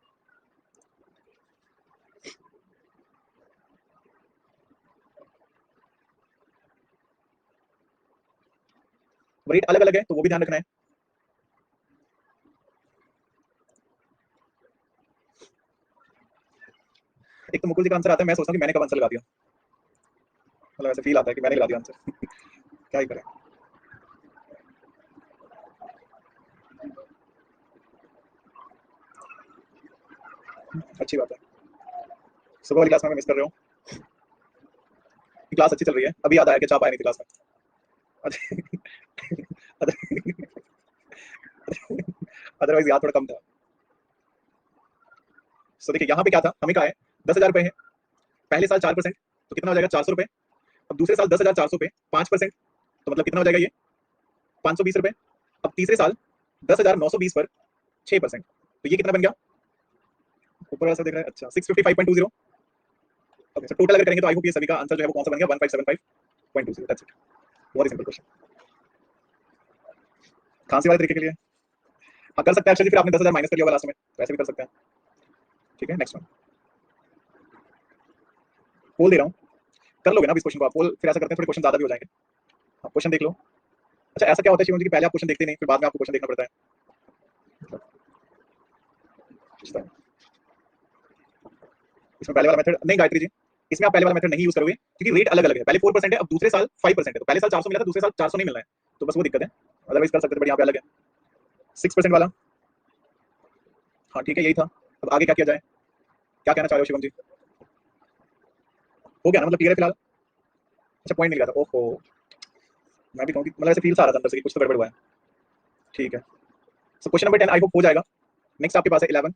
रेट अलग अलग है तो वो भी ध्यान रखना है। एक तो मुकुल जी का आंसर आता है, मैं सोचता हूँ कि मैंने कब आंसर लगा दिया, मतलब ऐसे फील आता है कि मैंने लगा दिया आंसर। क्या ही करें, अच्छी बात है। सुबह वाली क्लास में मिस कर रहे हो, क्लास अच्छी चल रही है, अभी याद आया कि चाप आया नहीं थी क्लास में। अच्छा अदरवाइज याद थोड़ा कम था। सो देखिए यहाँ पे क्या था, हमें कहा है 10,000 रुपए है, पहले साल 4%, तो कितना हो जाएगा 400 रुपए। अब दूसरे साल 10,400 पे 5%, तो मतलब कितना हो जाएगा ये 520 रुपए। अब तीसरे साल 10,920 पर 6%, तो ये कितना बन गया, ऊपर वाला सब देख रहा है, अच्छा 655.20। ओके, सो टोटल अगर करेंगे तो आई होप ये सभी का आंसर जो है वो कौन सा बन गया, 1575.20। दैट्स इट, बहुत ही सिंपल क्वेश्चन। खांसी वाले तरीके के लिए हाँ कर सकते हैं अक्षय जी, फिर आपने 10,000 माइनस कर लिया होगा लास्ट में, वैसे भी कर सकते हैं। ठीक है, नेक्स्ट वन पोल दे रहा हूँ, कर लोगे ना इस क्वेश्चन को आप पोल, फिर ऐसा करते हैं थोड़े क्वेश्चन ज्यादा भी हो जाएंगे। आप क्वेश्चन देख लो। अच्छा ऐसा क्या होता है शिवम जी कि पहले आप क्वेश्चन देखते नहीं, फिर बाद में आपको क्वेश्चन देखना पड़ता है? अच्छा, इसमें पहले वाला मेथड नहीं गायत्री जी, इसमें आप पहले वाला मेथड नहीं यूज करोगे क्योंकि रेट अलग अलग है, पहले 4% है, अब दूसरे साल 5% है, तो पहले साल 400 मिला था, दूसरे साल 400 नहीं मिलना है, तो बस वो दिक्कत है। अदरवाइज कर सकते थे, बट यहाँ पे अलग है 6% वाला। हाँ ठीक है, यही था। अब आगे क्या किया जाए, क्या कहना चाह रहे हो शिवम जी? हो गया ना, मतलब क्लियर है फिलहाल? अच्छा पॉइंट मिल गया था, ओहो, मैं भी कहूँ कि मतलब ऐसे फील आ रहा था अंदर से कि कुछ तो गड़बड़ हुआ है। ठीक है, so question number 10 I hope हो जाएगा। नेक्स्ट आपके पास है 11,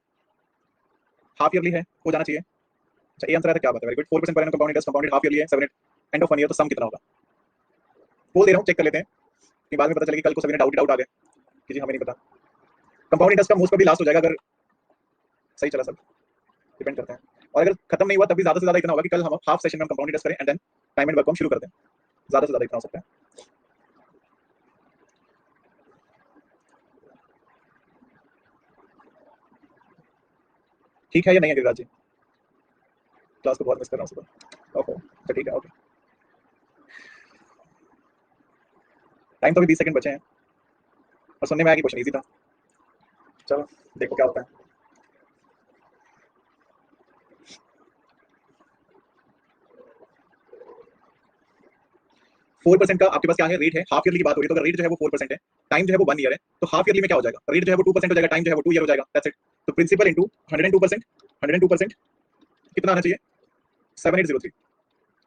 हाफ ईयरली है, हो जाना चाहिए। अच्छा ये आंसर है, क्या बात है, very good. 4% per annum compound interest, compound half yearly है, 7 एंड ऑफ 1 ईयर, तो सम कितना होगा? बोल दे रहा हूँ, चेक कर लेते हैं कि बाद में पता चले कि कल को सभी ने डाउट आ गए कि जी हमें नहीं पता। कंपाउंड इंटरेस्ट का मोस्ट पर भी लास्ट हो जाएगा अगर सही चला सब, डिपेंड करता है। और अगर खत्म नहीं हुआ तब भी ज्यादा से ज्यादा इतना होगा कि कल हम हाफ सेशन में कंपाउंड इंटरेस्ट करें and then time and work हम शुरू करते हैं, ज्यादा से ज्यादा इतना हो सकता है। ठीक है या नहीं है गिरिराज जी? क्लास को बहुत मिस कर रहा हूँ सुबह। ओहो, अच्छा ठीक है, ओके। टाइम तो अभी 20 सेकंड बचे हैं और सुनने में आया कि क्वेश्चन इजी था। चलो देखो क्या होता है। 4% का आपके पास क्या है, रेट है, हाफ ईयरली की बात हो रही है, तो अगर रेट जो है वो 4% है, टाइम जो है वो 1 ईयर है, तो हाफ ईयरली में क्या हो जाएगा, रेट जो है वो 2% हो जाएगा, टाइम जो है वो 2 ईयर हो जाएगा, दैट्स इट। तो प्रिंसिपल इंटू 102%, 102% कितना आना चाहिए, 7803।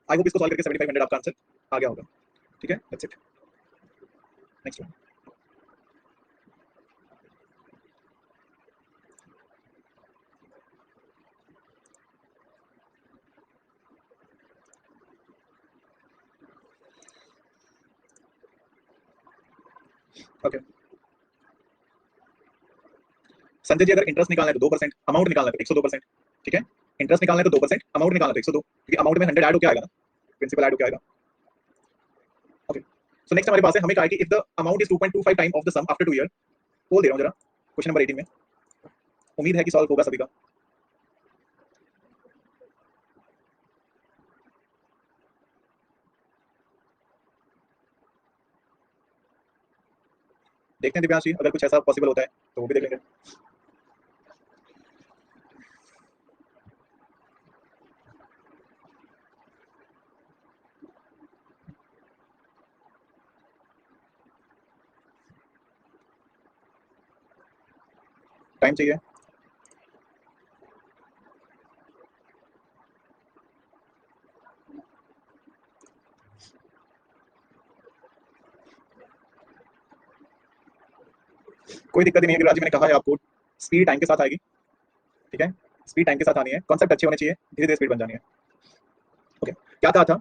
आई होप इसको सॉल्व करके 7500 आपका आंसर आ गया होगा। ठीक है, that's it. Next one. Okay Sanjay ji, अगर इंटरेस्ट निकालना है तो 2%, अमाउंट निकालना है तो 102%। ठीक है, इंटरेस्ट निकालना है तो 2%, अमाउंट निकालना है तो 102, क्योंकि अमाउंट में 100 ऐड होकर आएगा ना, प्रिंसिपल ऐड होकर आएगा। ओके, सो नेक्स्ट हमारे पास है, हमें कहा है कि if the amount is 2.25 time of the sum after 2 year. बोल दे रहा हूं जरा क्वेश्चन नंबर 18 में, उम्मीद है कि सॉल्व होगा सभी का। देखते हैं दिव्यांशी, अगर कुछ ऐसा पॉसिबल होता है तो वो भी देख लेंगे। टाइम चाहिए। कोई दिक्कत ही नहीं है गिरिराज जी, मैंने कहा है आपको स्पीड टाइम के साथ आएगी। ठीक है, स्पीड टाइम के साथ आनी है, कॉन्सेप्ट अच्छे होने चाहिए, धीरे धीरे स्पीड बन जानी है। ओके, क्या कहा था,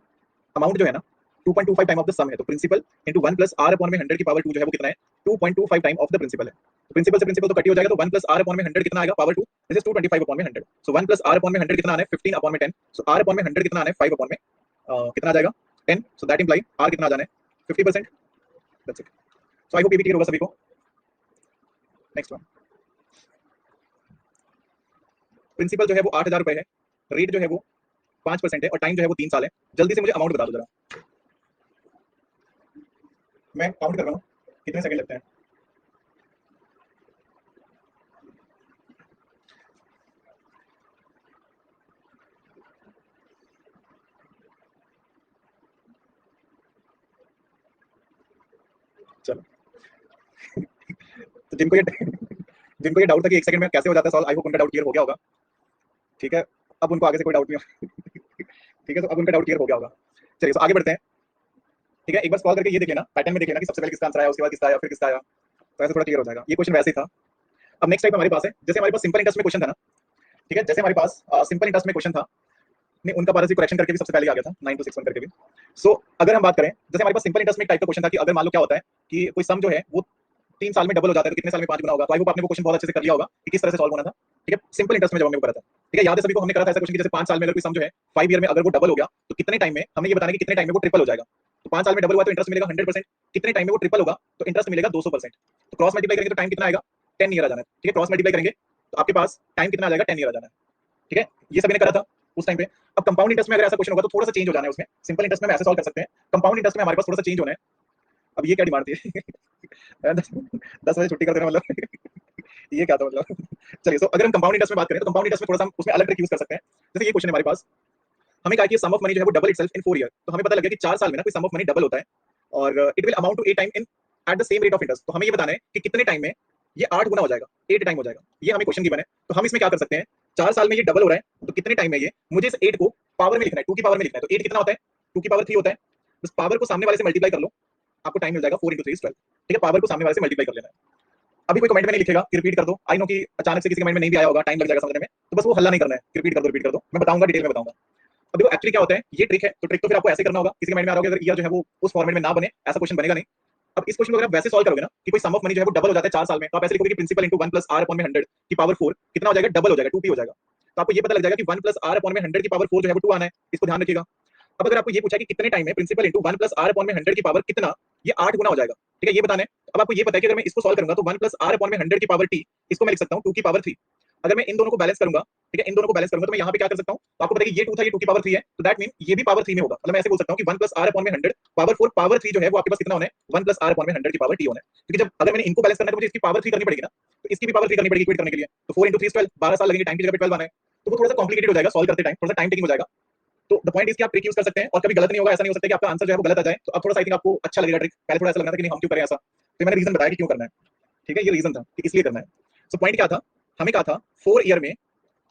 अमाउंट जो है ना 2.25 टाइम ऑफ द सम है, तो principal into 1 plus R upon में 100 की पावर 2 जो है वो कितना है, 2.25 टाइम ऑफ द प्रिंसिपल है। तो प्रिंसिपल से प्रिंसिपल तो कट ही हो जाएगा, तो 1 प्लस आर अपॉन में 100 कितना आएगा, पावर 2, दिस इज 225 अपॉन में 100। सो 1 प्लस आर अपॉन में 100 कितना आना है, 15 अपॉन में 10। सो आर अपॉन में 100 कितना आना है, 5 अपॉन में कितना आ जाएगा, 10। सो दैट इंप्लाई आर कितना आ जाना है, 50%। That's it. So I hope ये भी क्लियर होगा सभी को। नेक्स्ट वन, प्रिंसिपल जो है वो 8,000 रुपए है, रेट जो है वो 5% है और टाइम जो है वो 3 साल है। जल्दी से मुझे अमाउंट बता दो जरा, मैं काउंट कर रहा हूँ कितने सेकंड लगते हैं। चलो, तो जिनको ये जिनको ये डाउट था कि 1 सेकंड में कैसे हो जाता है सॉल्व, आई होप उनका डाउट क्लियर हो गया होगा। ठीक है, अब उनको आगे से कोई डाउट नहीं होगा। ठीक है, तो अब उनका डाउट क्लियर हो गया होगा। चलिए तो आगे बढ़ते हैं। ठीक है, एक बार सॉल्व करके ये देख लेना, पैटर्न में देख लेना कि सबसे पहले किसका आंसर आया, उसके बाद किसका आया, फिर किसका आया, तो ऐसे थोड़ा क्लियर हो जाएगा। ये क्वेश्चन वैसे ही था, अब नेक्स्ट टाइप हमारे पास है, जैसे हमारे पास सिंपल इंटरेस्ट में क्वेश्चन था ना, ठीक है, जैसे हमारे पास सिंपल इंटरेस्ट में क्वेश्चन था, नहीं उनका पारस करेक्शन करके भी सबसे पहले आ गया था 9261 करके भी। सो अगर हम बात करें, जैसे हमारे पास सिंपल इंटरेस्ट में एक टाइप का क्वेश्चन था कि अगर मान लो क्या होता है कि कोई सम जो है वो 3 साल में डबल हो जाता है तो कितने साल में 5 गुना होगा। तो आई होप आपने वो क्वेश्चन बहुत अच्छे से कर लिया होगा कि किस तरह से सॉल्व होना था, ठीक है। सिंपल इंटरेस्ट में जब हमने वो करा था, ठीक है, याद है सभी को, हमने करा था ऐसा क्वेश्चन कि जैसे 5 साल में अगर कोई सम जो है 5 ईयर में अगर वो डबल हो गया तो कितने टाइम में, हमें ये बताना है कि कितने टाइम में वो ट्रिपल हो जाएगा। तो 5 साल में डबल हुआ तो इंटरेस्ट मिलेगा 100%, कितने टाइम में वो ट्रिपल होगा तो इंटरेस्ट मिलेगा 200%। तो क्रॉस मल्टीप्लाई करेंगे तो टाइम कितना आएगा, 10 ईयर आ जाना है, ठीक है। क्रॉस मल्टीप्लाई करेंगे तो आपके पास टाइम कितना आ जाएगा, 10 ईयर आ जाना है, ठीक है। ये सभी ने करा था उस टाइम पे। अब कंपाउंड इंटरेस्ट में अगर ऐसा क्वेश्चन होगा तो थोड़ा सा चेंज हो जाना है उसमें। सिंपल इंटरेस्ट में हम ऐसे सॉल्व कर सकते हैं, कंपाउंड इंटरेस्ट में हमारे पास थोड़ा सा चेंज होना है। अब ये क्या डिमांड थी 10 बजे छुट्टी कर देना मतलब ये क्या था मतलब चलिए, तो अगर हम कंपाउंड इंटरेस्ट में बात करें तो कंपाउंड इंटरेस्ट में थोड़ा सा हम उसमें अलग ट्रिक यूज कर सकते हैं। जैसे ये क्वेश्चन है हमारे पास, हमें कहा कि सम ऑफ मनी जो है वो डबल इटसेल्फ इन 4 ईयर। तो हमें पता लग गया कि 4 साल में ना कोई सम ऑफ मनी डबल होता है और it will amount to 8 time in at the same rate of interest. तो हमें ये बताना है कि कितने टाइम में ये 8 गुना हो जाएगा, 8 टाइम हो जाएगा। ये हमें क्वेश्चन गिवन है। तो हम इसमें क्या कर सकते हैं, 4 साल में ये डबल हो रहा है तो कितने टाइम में ये, मुझे इस 8 को पावर में लिखना है, 2 की पावर में लिखना है। तो 8 कितना होता है, 2 की पावर 3 होता है। बस पावर को सामने वाले से मल्टीप्लाई कर लो, आपको टाइम मिल जाएगा 4 3 12, ठीक है। पावर को सामने वाले से मल्टीप्लाई कर लेना है। अभी कोई कमेंट में नहीं लिखेगा कि रिपीट कर दो, आई नो कि अचानक से किसी कमेंट में नहीं भी आया होगा, टाइम लग जाएगा समझने में, तो बस वो हल्ला नहीं करना है, रिपीट कर दो, रिपीट कर दो, मैं बताऊंगा, डिटेल में बताऊंगा। अब देखो एक्चुअली क्या होता है, ये ट्रिक है, तो ट्रिक तो फिर आपको ऐसे करना होगा, किसी के माइंड में आ रहा होगा अगर ईयर जो है वो उस फॉर्मेट में ना बने, ऐसा क्वेश्चन बनेगा नहीं। अब इस क्वेश्चन को अगर आप वैसे सॉल्व करोगे ना कि कोई सम ऑफ मनी जो है वो डबल हो जाता है 4 साल में, तो आप ऐसे लिखोगे कि principal into 1 plus R upon में 100 की पावर 4 कितना हो जाएगा, डबल हो जाएगा, 2p हो जाएगा। तो आपको ये पता लग जाएगा कि 1 प्लस आर अपॉन में 100 की पावर 4 जो है वो 2 आना है, इसको ध्यान रखिएगा। अब अगर आपको ये पूछा कि कितने टाइम में principal into 1 plus R upon में 100 की पावर कितना, ये 8 गुना हो जाएगा, ठीक है, ये बताना है। अब आपको ये पता है कि अगर मैं इसको सॉल्व करूंगा तो 1 प्लस आर अपॉन में 100 की पावर t, इसको मैं लिख सकता हूं 2 की पावर 3। अगर मैं इन दोनों को बैलेंस करूंगा, ठीक है, इन दोनों को बैलेंस करूंगा तो मैं यहाँ पे क्या कर सकता हूँ, तो आपको पता है कि ये 2 था, ये 2 की पावर 3 है, तो दैट मीन ये भी पावर 3 में होगा। मतलब मैं ऐसे बोल सकता हूँ कि 1 प्लस आर अपॉन में 100 पावर 4 पावर 3 जो है वो आपके पास कितना होना है, 1 प्लस आर अपॉन में 100 की पावर t होना है। क्योंकि जब अगर मैंने इनको बैलेंस करना है तो मुझे इसकी पावर 3 करनी पड़ेगी ना, तो इसकी भी पावर 3 करनी पड़ेगी इक्वेट करने के लिए। तो 4 3 12, 12 साल लगेंगे, टाइम की जगह पे 12 आना है, तो वो थोड़ा सा कॉम्प्लिकेटेड हो जाएगा सॉल्व करते टाइम, थोड़ा सा टाइम टेकिंग हो जाएगा। तो द पॉइंट इज कि आप ट्रिक यूज कर सकते हैं और कभी गलत नहीं होगा, ऐसा नहीं हो सकता कि आपका आंसर जो है वो गलत आ जाए। तो अब थोड़ा सा आई थिंक आपको अच्छा लगेगा ट्रिक, पहले थोड़ा ऐसा लगना था कि नहीं हम क्यों करें ऐसा, तो मैंने रीजन बताया कि क्यों करना है, ठीक है, ये रीजन था कि इसलिए करना है। सो पॉइंट क्या था, हमें कहा था 4 ईयर में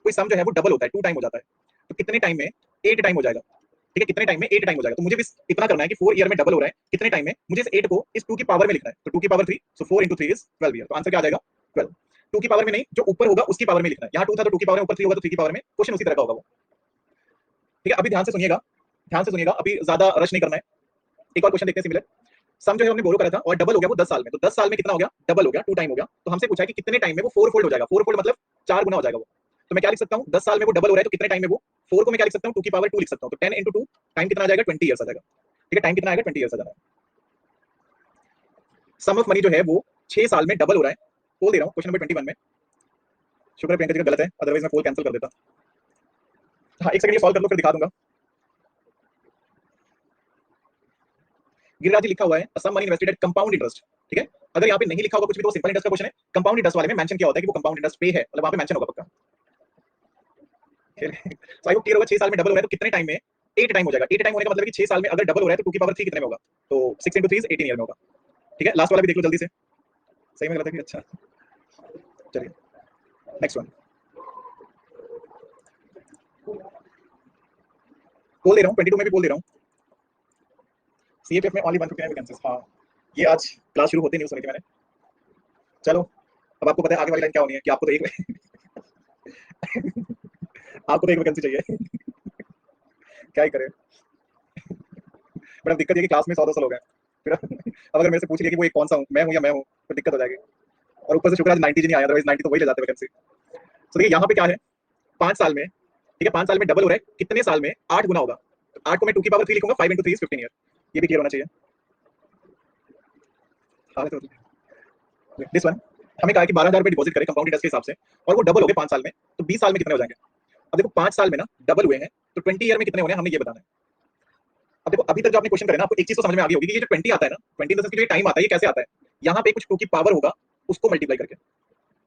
कोई सम जो है वो डबल होता है, 2 टाइम हो जाता है, तो कितने टाइम में 8 टाइम हो जाएगा, ठीक है, कितने टाइम में 8 टाइम हो जाएगा। तो मुझे बस इतना करना है कि 4 ईयर में डबल हो रहा है, कितने टाइम में, मुझे इस 8 को इस 2 की पावर में लिखना है। तो 2 की पावर 3, सो 4 3 इज 12 ईयर। तो आंसर क्या आ जाएगा 12। 2 की पावर में नहीं, जो ऊपर होगा उसकी पावर में लिखना है। यहाँ 2 था तो 2 की पावर में, ऊपर 3 होगा तो 3 की पावर में, क्वेश्चन उसी तरह का होगा वो, ठीक है। अभी ध्यान से सुनिएगा, ध्यान से सुनिएगा, अभी ज्यादा रश नहीं करना है। एक और क्वेश्चन देखते हैं सिमिलर। सम जो है हमने बोरो करा था और डबल हो गया वो 10 साल में, तो 10 साल में कितना हो गया, डबल हो गया, 2 टाइम हो गया। तो हमसे पूछा है कि कितने टाइम में वो 4 फोल्ड हो जाएगा। 4 फोल्ड मतलब 4 गुना हो जाएगा वो। तो मैं क्या लिख सकता हूँ, 10 साल में वो डबल हो रहा है तो कितने टाइम में वो, 4 को मैं क्या लिख सकता हूँ, 2 की पावर 2 लिख सकता हूँ। तो 10 into 2 टाइम कितना आ जाएगा, 20 ईयर्स आ जाएगा, ठीक है, टाइम कितना आएगा, 20 ईयर्स आ जाएगा। सम ऑफ मनी जो है वो 6 साल में डबल हो रहा है, पोल दे रहा हूँ क्वेश्चन नंबर 21 में। शुक्र है प्रियंका जी का गलत है, अदरवाइज मैं पोल कैंसिल कर देता। हाँ एक सेकंड ये सॉल्व कर लो फिर दिखा दूंगा। गिरिराज जी लिखा हुआ है some money invested at compound interest, ठीक है। अगर यहाँ पे नहीं लिखा होगा कुछ भी तो सिंपल इंटरेस्ट का क्वेश्चन है। कंपाउंड इंटरेस्ट वाले में मेंशन किया होता है कि वो कंपाउंड इंटरेस्ट पे है, मतलब वहां पे मेंशन होगा पक्का। तो आई होप क्लियर होगा। 6 साल में डबल हो रहा है तो कितने टाइम में 8 टाइम हो जाएगा। 8 टाइम होने का मतलब है कि 6 साल में अगर डबल हो रहा है तो 2 की पावर 3 कितने में होगा, तो 6 into 3 is 18 ईयर में होगा, ठीक है। लास्ट वाला भी देख लो जल्दी से, सही में गलत है कि अच्छा, चलिए नेक्स्ट वन। बोल दे रहा हूँ 22 में भी बोल दे रहा हूँ, सीएपीएफ में ओनली 159 वैकेंसीज। हाँ ये आज क्लास शुरू होते नहीं सुनी थी मैंने। चलो अब आपको पता है आगे वाली लाइन क्या होनी है कि आपको तो एक आपको तो एक वैकेंसी चाहिए क्या ही करें। बट अब दिक्कत ये कि क्लास में 100-200 लोग हैं, फिर अब अगर मेरे से पूछ लिया कि वो एक कौन सा हूँ, मैं हूँ या मैं हूँ, तो दिक्कत हो जाएगी। और ऊपर से शुक्र आज 90 जी नहीं आया, अदरवाइज 90 तो वही ले जाते वैकेंसी। तो देखिए यहाँ पे क्या है, 5 साल में, ठीक है, 5 साल में डबल हो रहा है, कितने साल में 8 गुना होगा। तो 8 को मैं 2 की पावर 3 लिखूंगा, 5 into 3 is 15 ईयर। ये भी क्लियर होना चाहिए। हाँ तो दिस वन, हमें कहा कि 12,000 रुपए डिपॉजिट करें कंपाउंड इंटरेस्ट के हिसाब से और वो डबल हो गए 5 साल में, तो 20 साल में कितने हो जाएंगे। अब देखो 5 साल में ना डबल हुए हैं तो 20 ईयर में कितने होने हैं हमने ये बताना है। अब देखो अभी तक जो आपने क्वेश्चन करे ना, आपको एक चीज तो समझ में आ गई होगी कि ये जो 20 आता है ना, 20 इन द सेंस कि जो टाइम आता है ये कैसे आता है, यहाँ पे कुछ 2 की पावर होगा उसको मल्टीप्लाई करके,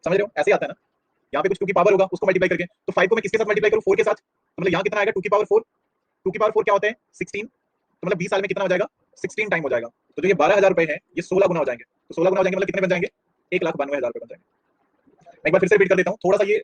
समझ रहे हो, ऐसे आता है ना, यहाँ पे कुछ 2 की पावर होगा उसको मल्टीप्लाई करके। तो 5 को मैं किसके साथ मल्टीप्लाई करूँ, 4 के साथ, तो मतलब यहाँ कितना आएगा 2 की पावर 4। 2 की पावर 4 क्या होता है 16, तो मतलब 20 साल में कितना हो जाएगा 16 टाइम हो जाएगा। तो जो ये 12,000 रुपए है ये 16 गुना हो जाएंगे, तो 16 गुना हो जाएंगे मतलब कितने बन जाएंगे 1,92,000 रुपए बन जाएंगे। एक बार फिर से रिपीट कर देता हूँ, थोड़ा सा ये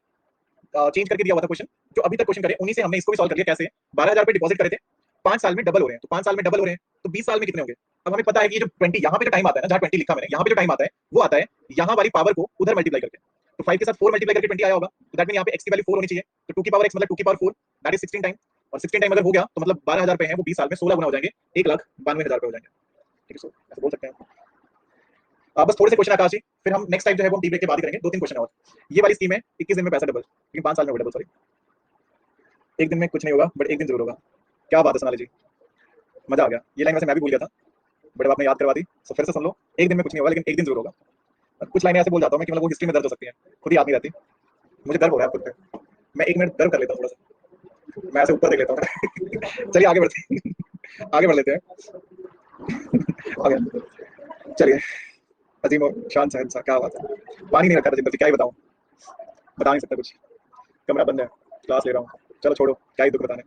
चेंज करके दिया हुआ था क्वेश्चन, जो अभी तक क्वेश्चन करे उन्हीं से हमने इसको भी सॉल्व कर लिया। कैसे 12,000 रुपए डिपॉजिट करे थे, 5 साल में डबल हो रहे हैं, तो 5 साल में डबल हो रहे हैं तो 20 साल में कितने होंगे। अब हमें पता है कि ये जो 20 यहाँ पे जो टाइम आता है ना, जहाँ 20 लिखा मैंने, यहाँ पे जो टाइम आता है वो आता है यहाँ वाली पावर को उधर मल्टीप्लाई करके। तो 5 के साथ 4 मल्टीप्लाई करके 20 आया होगा, तो दैट मीन यहाँ पे x की वैल्यू 4 होनी चाहिए, तो 2 की पावर x मतलब 2 की पावर 4, दैट इज 16 टाइम, और 16 टाइम अगर हो गया तो मतलब 12,000 रुपए हैं वो 20 साल में 16 गुना हो जाएंगे, 1,92,000 रुपए हो जाएंगे। ठीक है, सो ऐसे बोल सकते हैं। बस थोड़े से क्वेश्चन आकाश जी, फिर हम नेक्स्ट टाइम जो है वो हम टी ब्रेक के बाद ही करेंगे, 2-3 क्वेश्चन और। ये वाली स्कीम है 21 दिन में पैसा डबल, लेकिन 5 साल में डबल, सॉरी। एक दिन में कुछ नहीं होगा बट एक दिन जरूर होगा। क्या बात है सोनाली जी, मजा आ गया। ये लाइन वैसे मैं भी भूल गया था बट अब आपने याद करवा दी, सो फिर से सुन लो। एक दिन में कुछ नहीं होगा लेकिन एक दिन जरूर होगा। कुछ लाइनें ऐसे बोल जाता हूँ मैं कि मतलब वो हिस्ट्री में दर्ज हो सकती हैं, खुद ही याद नहीं रहती। मुझे गर्व हो रहा है खुद पे, मैं 1 मिनट गर्व कर लेता हूँ थोड़ा सा, मैं ऐसे ऊपर देख लेता हूँ। चलिए आगे बढ़ते हैं, आगे बढ़ लेते हैं। आगे चलिए, अजीम और शान सहन सा, क्या बात है। पानी नहीं रखा था जिंदगी से, क्या ही बताऊँ, बता नहीं सकता कुछ, कमरा बंद है, क्लास ले रहा हूँ, चलो छोड़ो, क्या ही दुख बताने।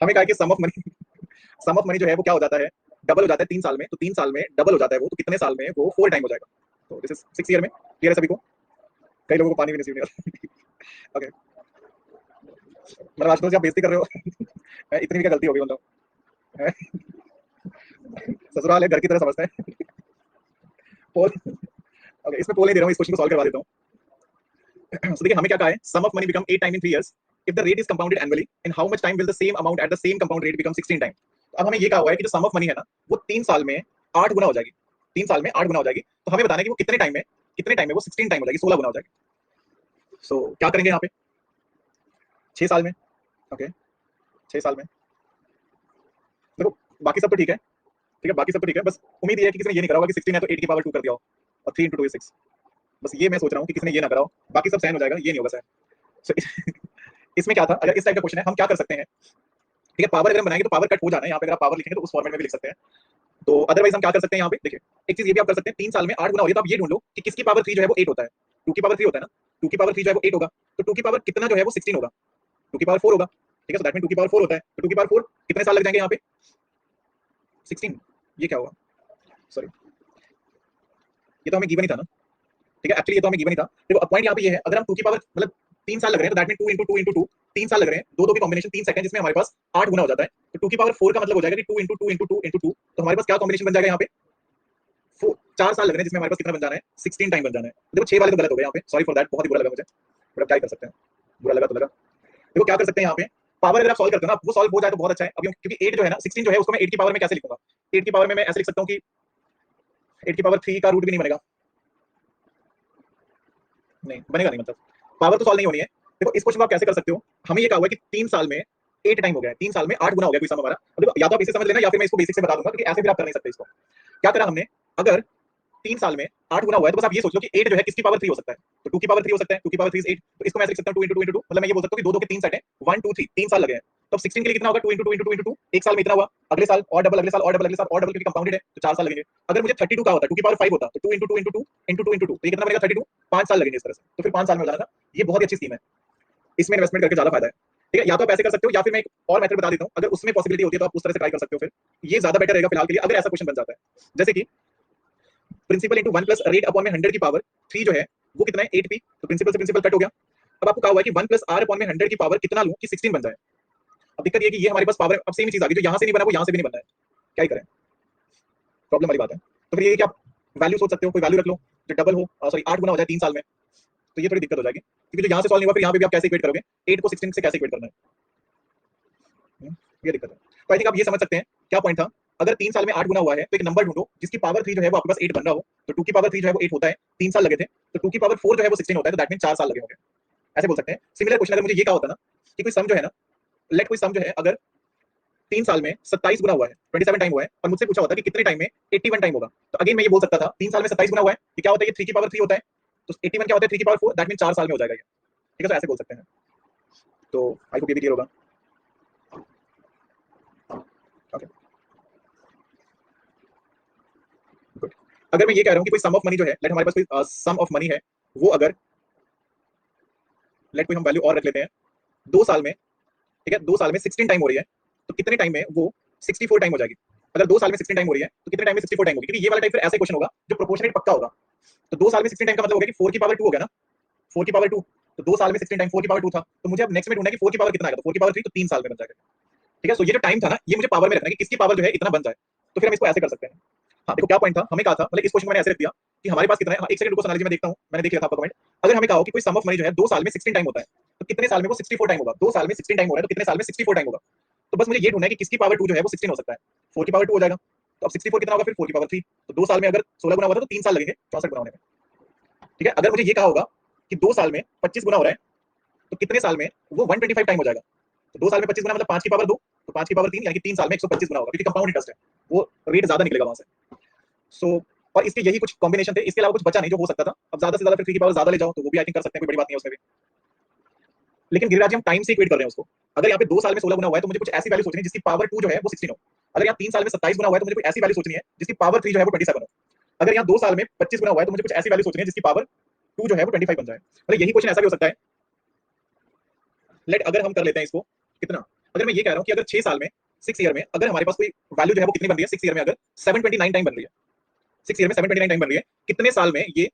हमें कहा कि sum of money, sum of money जो है वो क्या हो जाता है, डबल हो जाता है 3 साल में, तो 3 साल में डबल हो जाता है वो, तो कितने साल में वो 4 टाइम हो जाएगा। तो दिस इज 6 ईयर में, क्लियर है सभी को? कई लोगों को पानी भी नसीब नहीं आता। ओके, मतलब आशुतोष जी आप बेइज्जती कर रहे हो। इतनी भी क्या गलती हो गई मतलब, ससुराल है घर की तरह समझते हैं। पोल, ओके, इसमें पोल नहीं दे रहा हूँ, इस क्वेश्चन को सॉल्व करवा देता हूँ। So देखिए हमें क्या कहा है, sum of money become 8 time in 3 years if the rate is compounded annually, in how much time will the same amount at the same compound rate become 16 time. तो अब हमें ये कहा हुआ है कि जो सम ऑफ मनी है ना वो 3 साल में 8 गुना हो जाएगी, 3 साल में 8 गुना हो जाएगी, तो हमें बताना है कि वो कितने टाइम में वो 16 टाइम हो जाएगी, 16 गुना हो जाएगी। सो क्या करेंगे यहाँ पे, 6 साल में, ओके 6 साल में। देखो बाकी सब तो ठीक है, ठीक है, बाकी सब तो ठीक है, बस उम्मीद ये है कि किसी ने ये नहीं करा होगा कि 16 है तो 8 की पावर 2 कर दिया हो और 3 into 2 is 6। बस ये मैं सोच रहा हूँ कि किसी ने ये ना करा हो, बाकी सब सहन हो जाएगा, ये नहीं होगा सहन। So, इसमें क्या था, अगर इस टाइप का क्वेश्चन है हम क्या कर सकते हैं, ठीक है, पावर अगर हम बनाएंगे तो पावर कट हो जाना है, यहाँ पे अगर आप पावर लिखेंगे तो उस फॉर्मेट में भी लिख सकते हैं। तो अदरवाइज हम क्या कर सकते हैं यहाँ पे, देखिए एक चीज ये भी आप कर सकते हैं, 3 साल में 8 गुना हो रही है, तो आप ये ढूंढ लो कि किसकी पावर 3 जो है वो 8 होता है। 2 की पावर 3 होता है ना, 2 की पावर 3 जो है वो 8 होगा, तो 2 की पावर कितना जो है वो 16 होगा, 2 की पावर 4 होगा, ठीक है, सो दैट मीन 2 की पावर 4 होता है, तो 2 की पावर 4 कितने साल लग जाएंगे यहाँ पे, 16, ये क्या होगा, सॉरी ये तो हमें गिवन ही था ना, ठीक है, एक्चुअली ये तो हमें गिवन ही था। देखो अब पॉइंट यहाँ पे ये है, अगर हम 2 की पावर मतलब 3 साल लग रहे हैं तो दैट मीन 2 into 2 into 2, 3 साल लग रहे हैं, दो की कॉम्बिनेशन 3 सेकंड जिसमें हमारे पास 8 गुना हो जाता है, तो 2 की पावर 4 का मतलब हो जाएगा कि 2 into 2 into 2 into 2, तो हमारे पास क्या कॉम्बिनेशन बन जाएगा यहाँ पे, 4 साल लग रहे हैं जिसमें हमारे पास कितना बन जाना है, 16 टाइम बन जाना है। देखो 6 वाले तो गलत हो गए यहाँ पे, सॉरी फॉर दैट, बहुत ही बुरा लगा मुझे, बट अब क्या कर सकते हैं, बुरा लगा तो लगा। देखो क्या कर सकते हैं यहाँ पे, पावर अगर आप सॉल्व करते हो ना वो सॉल्व हो जाए तो बहुत अच्छा है, अभी क्योंकि 8 जो है ना 16 जो है उसको मैं 8 की पावर में कैसे लिखूंगा, 8 की पावर में मैं ऐसे लिख सकता हूँ कि 8 की पावर 3 का रूट भी नहीं बनेगा, नहीं बनेगा नहीं, मतलब पावर तो सॉल्व नहीं होनी है। देखो इस क्वेश्चन को आप कैसे कर सकते हो, हमें ये कहा हुआ है कि 3 साल में 8 टाइम हो गया है, 3 साल में 8 गुना हो गया कोई सम हमारा। अब देखो या तो आप इसे समझ लेना या फिर मैं इसको बेसिक से बता दूंगा, क्योंकि ऐसे भी आप कर नहीं सकते इसको। क्या करा हमने, अगर 3 साल में 8 गुना हुआ है तो बस आप ये सोच लो कि 8 जो है किसकी पावर 3 हो सकता है, तो 2 की पावर 3 हो सकता है, 2 की पावर 3 is 8, तो इसको मैं ऐसे लिख सकता हूँ 2 into 2 into 2, मतलब मैं ये बोल सकता हूँ कि दो के 3 सेट है, 1 2 3, 3 साल लगे हैं, तो अब 16 के लिए कितना होगा, 2 into 2 into 2 into 2, एक साल में इतना हुआ, अगले साल और डबल, अगले साल और डबल, अगले साल और डबल, क्योंकि कंपाउंडेड है तो 4 साल लगेंगे। अगर मुझे 32 का होता, 2 की पावर 5 होता, तो 2 into 2 into 2 into 2 into 2, तो ये कितना बनेगा 32, 5 साल लगेंगे इस तरह से, तो फिर 5 साल में हो जाएगा। ये बहुत ही अच्छी स्कीम है, इसमें इन्वेस्टमेंट करके ज्यादा फायदा है, ठीक है, या तो आप ऐसे कर सकते हो या फिर मैं एक और मेथड बता देता हूँ, अगर उसमें पॉसिबिलिटी होती है तो आप उस तरह से ट्राई कर सकते हो, फिर ये ज्यादा बेटर रहेगा फिलहाल के लिए, अगर ऐसा क्वेश्चन बन जाता है। जैसे कि principal into 1 plus rate upon में 100 की पावर 3 जो है वो कितना है 8p, तो प्रिंसिपल से प्रिंसिपल कट हो गया। अब आपको कहा हुआ है कि 1 प्लस r अपॉन में 100 की पावर कितना लूं कि 16 बन जाए। अब दिक्कत ये है कि ये हमारे पास पावर अब सेम चीज आ गई, जो यहाँ से नहीं बना वो यहाँ से भी नहीं बनना है, क्या ही करें, प्रॉब्लम वाली बात है। तो फिर ये कि आप वैल्यू सोच सकते हो, कोई वैल्यू रख लो जो डबल हो, सॉरी 8 गुना हो जाए 3 साल में, तो ये थोड़ी दिक्कत हो जाएगी, क्योंकि जो यहाँ से सॉल्व नहीं हुआ फिर यहाँ पे भी आप कैसे इक्वेट करोगे, 8 को 16 से कैसे इक्वेट करना है, ये दिक्कत है। तो आई थिंक आप ये समझ सकते हैं क्या पॉइंट था, अगर 3 साल में 8 गुना हुआ है तो एक नंबर ढूंढो जिसकी पावर 3 जो है वो आपके पास 8 बन रहा हो, तो 2 की पावर 3 जो है वो 8 होता है, 3 साल लगे थे, तो 2 की पावर 4 जो है वो 16 होता है, तो दैट मीन 4 साल लगे होंगे, ऐसे बोल सकते हैं। सिमिलर क्वेश्चन अगर मुझे ये कहा होता ना कि कोई सम जो है ना, लेट कोई सम जो है अगर 3 साल में 27 गुना हुआ है, 27 टाइम हुआ है, और मुझसे पूछा होता कि कितने टाइम में 81 टाइम होगा, तो अगेन मैं ये बोल सकता था 3 साल में 27 गुना हुआ है, ये क्या होता है, ये 3 की पावर 3 होता है, तो 81 क्या होता है 3 की पावर 4, दैट मीन 4 साल में हो जाएगा ये, ठीक है, तो ऐसे बोल सकते हैं। तो आई होप ये भी क्लियर होगा, ओके गुड। अगर मैं ये कह रहा हूँ कि कोई सम ऑफ मनी जो है, लेट हमारे पास कोई सम ऑफ मनी है, वो अगर लेट कोई हम वैल्यू और रख लेते हैं 2 साल में, ठीक है, 2 साल में 16 टाइम हो रही है, तो कितने टाइम में वो 64 टाइम हो जाएगी। अगर 2 साल में 16 टाइम हो रही है तो कितने टाइम में 64 टाइम होगी, क्योंकि ये वाला टाइप फिर ऐसा क्वेश्चन होगा जो प्रोपोर्शनेट पक्का होगा। तो 2 साल में 16 टाइम का मतलब हो गया कि 4 की पावर 2 हो गया ना, 4 की पावर 2, तो 2 साल में 16 टाइम 4 की पावर 2 था, तो मुझे अब नेक्स्ट में ढूंढना है कि 4 की पावर कितना आएगा, तो 4 की पावर 3, तो 3 साल में बन जाएगा, ठीक है। सो ये जो टाइम था ना, ये मुझे पावर में रखना है कि किसकी पावर जो है इतना बन जाए, तो फिर हम इसको ऐसे कर सकते हैं। हाँ देखो क्या पॉइंट था, हमें कहा था, मतलब इस क्वेश्चन को मैंने ऐसे रख दिया कि हमारे पास कितना है। एक सेकंड रुको सोनाली जी, मैं देखता हूँ, मैंने देख लिया था आपका कमेंट। अगर हमें कहा हो कि कोई सम ऑफ मनी जो है 2 साल में 16 टाइम होता है, तो कितने साल में वो 64 टाइम होगा? 2 साल में 16 टाइम हो रहा है, तो कितने साल में 64 टाइम होगा? तो बस मुझे ये ढूंढना है कि किसकी पावर 2 जो है वो 16 हो सकता है। 4 की पावर 2 हो जाएगा, तो अब 64 कितना होगा फिर? 4 की पावर 3। तो 2 साल में अगर 16 गुना हुआ था तो 3 साल लगेंगे 64 गुना होने में। ठीक है, अगर मुझे ये कहा होगा कि 2 साल में 25 गुना हो रहा है, तो कितने साल में वो 125 टाइम हो जाएगा? तो 2 साल में 25 गुना मतलब 5 की पावर 2, तो 5 की पावर 3 यानी कि 3 साल में 125 गुना होगा, क्योंकि कंपाउंड इंटरेस्ट है, वो रेट ज्यादा निकलेगा वहां से। सो और इसके यही कुछ कॉम्बिनेशन थे, इसके अलावा कुछ बचा नहीं जो हो सकता था। अब ज्यादा से ज्यादा फिर 3 की पावर ज्यादा ले जाओ तो वो भी आई थिंक कर सकते हैं, कोई बड़ी बात नहीं है उसमें भी। लेकिन गिरिराज जी हम टाइम से इक्वेट कर रहे हैं उसको। अगर यहाँ पे 2 साल में 16 गुना हुआ है तो मुझे कुछ ऐसी वैल्यू सोचनी है जिसकी पावर 2 जो है वो 16 हो। अगर यहाँ 3 साल में 27 गुना हुआ है तो मुझे कोई ऐसी वैल्यू सोचनी है जिसकी पावर 3 जो है वो 27 हो। अगर यहाँ 2 साल में 25 गुना हुआ है तो मुझे कुछ ऐसी वैल्यू सोचनी है जिसकी पावर 2 जो है वो 25 बन जाए। मतलब यही क्वेश्चन ऐसा भी हो सकता है। लेट अगर हम कर लेते हैं इसको कितना, अगर मैं ये कह रहा हूँ कि अगर 6 साल में 6 ईयर में अगर हमारे पास कोई वैल्यू जो है वो कितनी बन रही है 6 ईयर में, अगर 729 टाइम बन रही है, 6 ईयर में 729 टाइम बन रही है, कितने साल में ये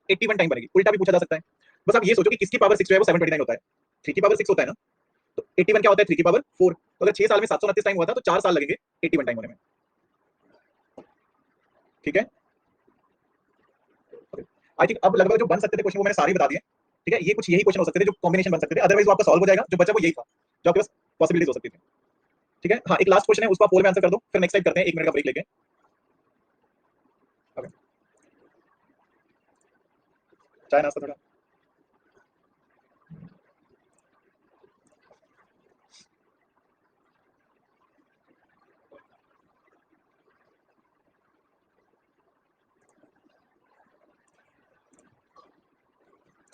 81 टाइम बनेगी? उल्टा भी पूछा जा सकता है। बस आप ये सोचो कि किसकी पावर 6 जो है वो 729 होता है, 3 की पावर 6 होता है ना, तो 81 क्या होता है? 3 की पावर 4। तो अगर 6 साल में 729 टाइम हुआ था तो 4 साल लगेंगे 81 टाइम होने में। ठीक है, आई थिंक अब लगभग जो बन सकते थे क्वेश्चन वो मैंने सारे बता दिए। ठीक है, ये कुछ यही क्वेश्चन हो सकते थे जो कॉम्बिनेशन बन सकते थे, अदरवाइज वो आपका सॉल्व हो जाएगा। जो बचा वो यही था जो आपके पास पॉसिबिलिटीज हो सकती थी। ठीक है, हाँ एक लास्ट क्वेश्चन है, उसको आप पोल में आंसर कर दो, फिर नेक्स्ट टाइम करते हैं 1 मिनट का ब्रेक लेके। ओके, चाय नाश्ता थोड़ा।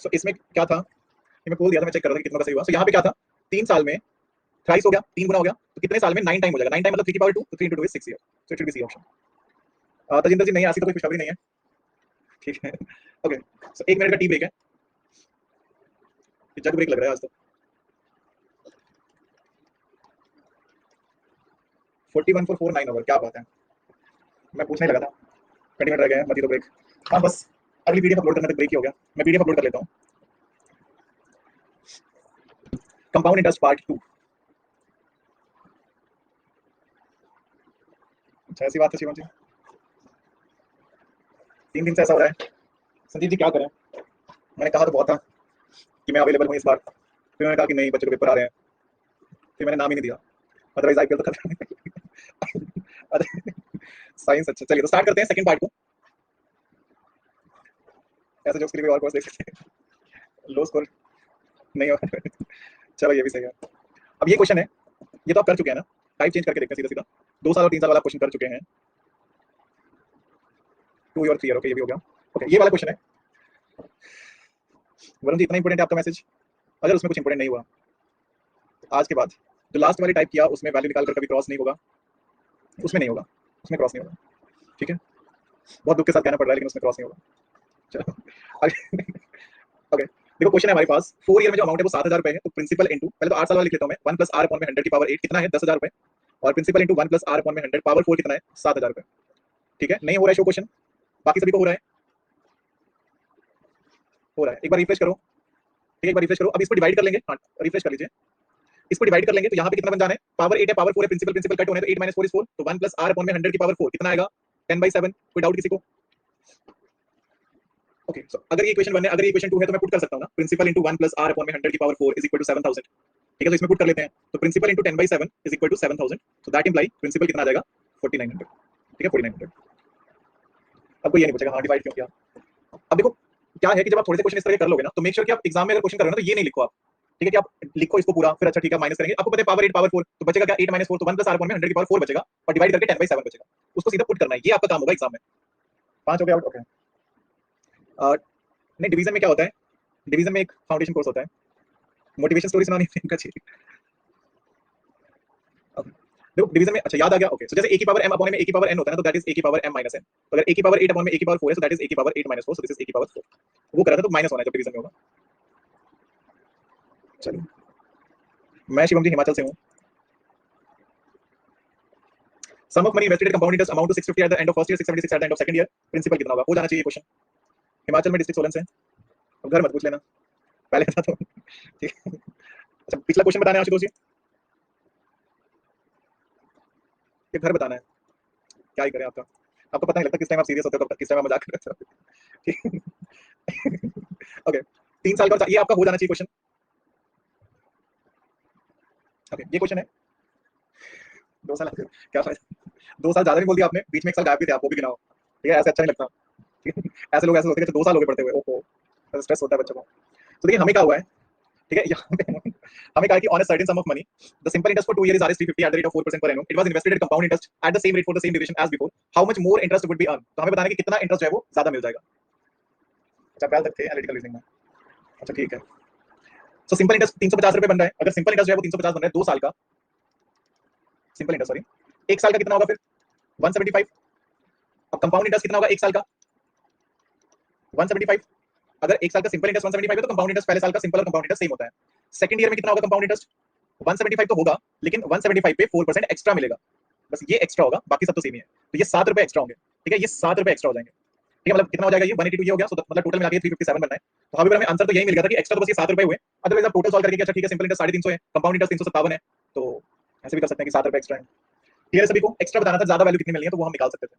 सो इसमें क्या था, ये मैं खोल दिया था, मैं चेक कर रहा था कि कितना का सही हुआ। सो यहाँ पे क्या था, 3 साल में थ्राइस हो गया, 3 गुना हो गया, तो कितने साल में 9 टाइम हो जाएगा? 9 टाइम मतलब 3 की पावर 2, तो 3 into 2 is 6 year. So it should be C option. Tajinder ji नहीं, ऐसी तो कोई खुशखबरी नहीं है। ठीक है, ओके। सो 1 मिनट का टी ब्रेक है, जग ब्रेक लग रहा है आज तो। 41 for 4 9 ओवर, क्या बात है। मैं पूछने लगा था, 20 मिनट रह गए हैं, मत ही तो ब्रेक। हाँ बस अगली पीडीएफ अपलोड करने तक ब्रेक ही हो गया। मैं पीडीएफ अपलोड कर लेता हूँ। Compound interest part 2। अच्छा ऐसी बात है शिवम जी, 3 दिन से ऐसा हो रहा है। संजीव जी क्या करें, मैंने कहा तो बहुत था कि मैं अवेलेबल हूँ इस बार, फिर मैंने कहा कि नहीं बच्चों के पेपर आ रहे हैं, फिर मैंने नाम ही नहीं दिया, अदरवाइज आईपीएल तो खत्म। साइंस, अच्छा चलिए तो स्टार्ट करते हैं सेकंड पार्ट को। ऐसे जोक्स के लिए कोई और कोर्स देख सकते हैं, लो स्कोर नहीं होगा। चलो ये भी सही है। अब ये क्वेश्चन है, ये तो आप कर चुके हैं ना, टाइप चेंज करके देखते हैं सीधा सीधा। 2 साल और 3 साल वाला क्वेश्चन कर चुके हैं, 2 और 3 ईयर, ओके ये भी हो गया। ओके ये वाला क्वेश्चन है, वरुण जी इतना इंपॉर्टेंट है आपका मैसेज, अगर उसमें कुछ इंपॉर्टेंट नहीं हुआ तो आज के बाद जो लास्ट वाली टाइप किया उसमें वैल्यू निकाल कर कभी क्रॉस नहीं होगा, उसमें नहीं होगा, उसमें क्रॉस नहीं होगा। ठीक है, बहुत दुख के साथ कहना पड़ रहा है लेकिन उसमें क्रॉस नहीं होगा। चलो ओके, देखो क्वेश्चन है हमारे पास, 4 ईयर में जो अमाउंट है वो 7,000 रुपए है, तो प्रिंसिपल इंटू, पहले तो 8 साल वाला लिख लेता हूं मैं, 1 प्लस आर अपॉन में 100 की पावर 8 कितना है? 10,000 रुपए, और principal into 1 plus R upon में 100 पावर 4 कितना है? 7,000 रुपए। ठीक है, नहीं हो रहा है शो क्वेश्चन, बाकी सभी को हो रहा है, हो रहा है, एक बार रिफ्रेश करो। ठीक है, एक बार रिफ्रेश करो, अब इसको डिवाइड कर लेंगे, हाँ रिफ्रेश कर लीजिए, इसको डिवाइड कर लेंगे तो यहाँ पे कितना बन जाना है? पावर 8 है, पावर 4 है, प्रिंसिपल प्रिंसिपल कट होने, तो 8 - 4 is 4, तो 1 प्लस आर अपॉन में 100 की पावर 4 कितना आएगा? 10/7। कोई डाउट किसी को? ओके, सो अगर ये इक्वेशन 1 है, अगर ये इक्वेशन 2 है तो मैं पुट कर सकता हूं ना, principal into 1 plus R upon में 100 की पावर 4 इज इक्वल टू 7,000। ठीक है, तो इसमें पुट कर लेते हैं, तो principal into 10/7 is equal to 7,000, so that imply principal कितना आ जाएगा? 4900। ठीक है, 4900। अब कोई ये नहीं पूछेगा हाँ डिवाइड क्यों किया। अब देखो क्या है कि जब आप थोड़े से क्वेश्चन इस तरह के कर लोगे ना, तो मेक श्योर कि आप एग्जाम में अगर क्वेश्चन कर रहे हो ना तो ये नहीं लिखो आप। ठीक है, कि आप लिखो इसको पूरा, फिर अच्छा ठीक है माइनस करेंगे, आपको पता है पावर 8 पावर 4, तो बचेगा क्या? 8 - 4, तो 1 प्लस आर अपॉन में 100 की पावर 4 बचेगा, और डिवाइड करके 10/7 बचेगा, उसको सीधा पुट करना है, ये आपका काम होगा एग्जाम में। 5 हो गया आउट, ओके। नहीं डिवीजन में क्या होता है, डिवीजन में एक फाउंडेशन कोर्स होता है, मोटिवेशन स्टोरी सुनानी है इनका चाहिए। Okay. देखो डिवीजन में अच्छा याद आ गया, ओके। सो जैसे a की पावर m अपॉन में a की पावर n होता है ना, तो दैट इज a की पावर m माइनस n। तो अगर a की पावर 8 अपॉन में a की पावर 4 है, सो दैट इज a की power 8 - 4, so this is a की पावर 4। वो करा था तो माइनस होना है जब डिवीजन में होगा। चलिए, मैं शिवम जी हिमाचल से हूँ। Sum of money invested compound interest amount to 650 at the end of first year, 676 at the end of second year, principal कितना होगा? हो जाना चाहिए क्वेश्चन। हिमाचल में डिस्ट्रिक्ट सोलन से। अब घर मत पूछ लेना, पहले बता दो। ठीक है, अच्छा पिछला क्वेश्चन बताना है आशुतोष जी, ये घर बताना है, क्या ही करें आपका, आपको पता नहीं लगता किस टाइम आप सीरियस होते हो, किस टाइम आप मजाक कर रहे हो। ओके 3 साल का ये आपका हो जाना चाहिए क्वेश्चन। ओके ये क्वेश्चन है 2 साल क्या फायदा 2 साल ज्यादा नहीं बोल दिया आपने, बीच में 1 साल गायब भी थे आप, वो भी गिनाओ। ठीक है ऐसे अच्छा नहीं लगता। ठीक है? ऐसे लोग ऐसे होते हैं कि 2 साल हो गए पढ़ते हुए, ओहो स्ट्रेस होता है बच्चों को। तो देखिए हमें क्या हुआ है, ठीक है यहाँ पे हमें कहा है कि on a certain some of money the simple interest for 2 years is Rs 350 at the rate of 4% per annum, it was invested at compound interest at the same rate for the same duration as before, how much more interest would be earned। तो हमें बताना है कि कितना interest जो है वो ज्यादा मिल जाएगा। अच्छा पहले तक थे एनालिटिकल रीजनिंग में। अच्छा ठीक है, सो सिंपल इंटरेस्ट 350 रुपए बन रहा है, अगर सिंपल इंटरेस्ट जो है वो 350 बन रहा है 2 साल का, सिंपल इंटरेस्ट सॉरी 1 साल का कितना होगा फिर 175। अब कंपाउंड इंटरेस्ट कितना होगा 1 साल का 175। अगर 1 साल का सिंपल इंटरेस्ट 175 है तो कंपाउंड इंटरेस्ट पहले साल का सिंपल और कंपाउंड इंटरेस्ट सेम होता है। सेकंड ईयर में कितना होगा कंपाउंड इंटरेस्ट 175 तो होगा, लेकिन 175 पे 4% एक्स्ट्रा मिलेगा, बस ये एक्स्ट्रा होगा, बाकी सब तो सेम ही है। तो ये 7 रुपए एक्स्ट्रा होंगे, ठीक है, ये 7 रुपए एक्स्ट्रा हो जाएंगे। ठीक है, मतलब कितना हो जाएगा ये 182 ये हो गया, so मतलब टोटल मिला के 357 बनना है। तो हमें आंसर तो यही मिल गया था कि एक्स्ट्रा तो बस ये 7 रुपए हुए, अदरवाइज आप टोटल सॉल्व करके अच्छा ठीक है सिंपल इंटरेस्ट 350 है, कंपाउंड इंटरेस्ट 357 है, तो ऐसे भी कर सकते हैं कि 7 रुपए एक्स्ट्रा है। क्लियर है सभी को, एक्स्ट्रा बताना था ज्यादा वैल्यू कितनी मिलनी है तो वो हम निकाल सकते थे।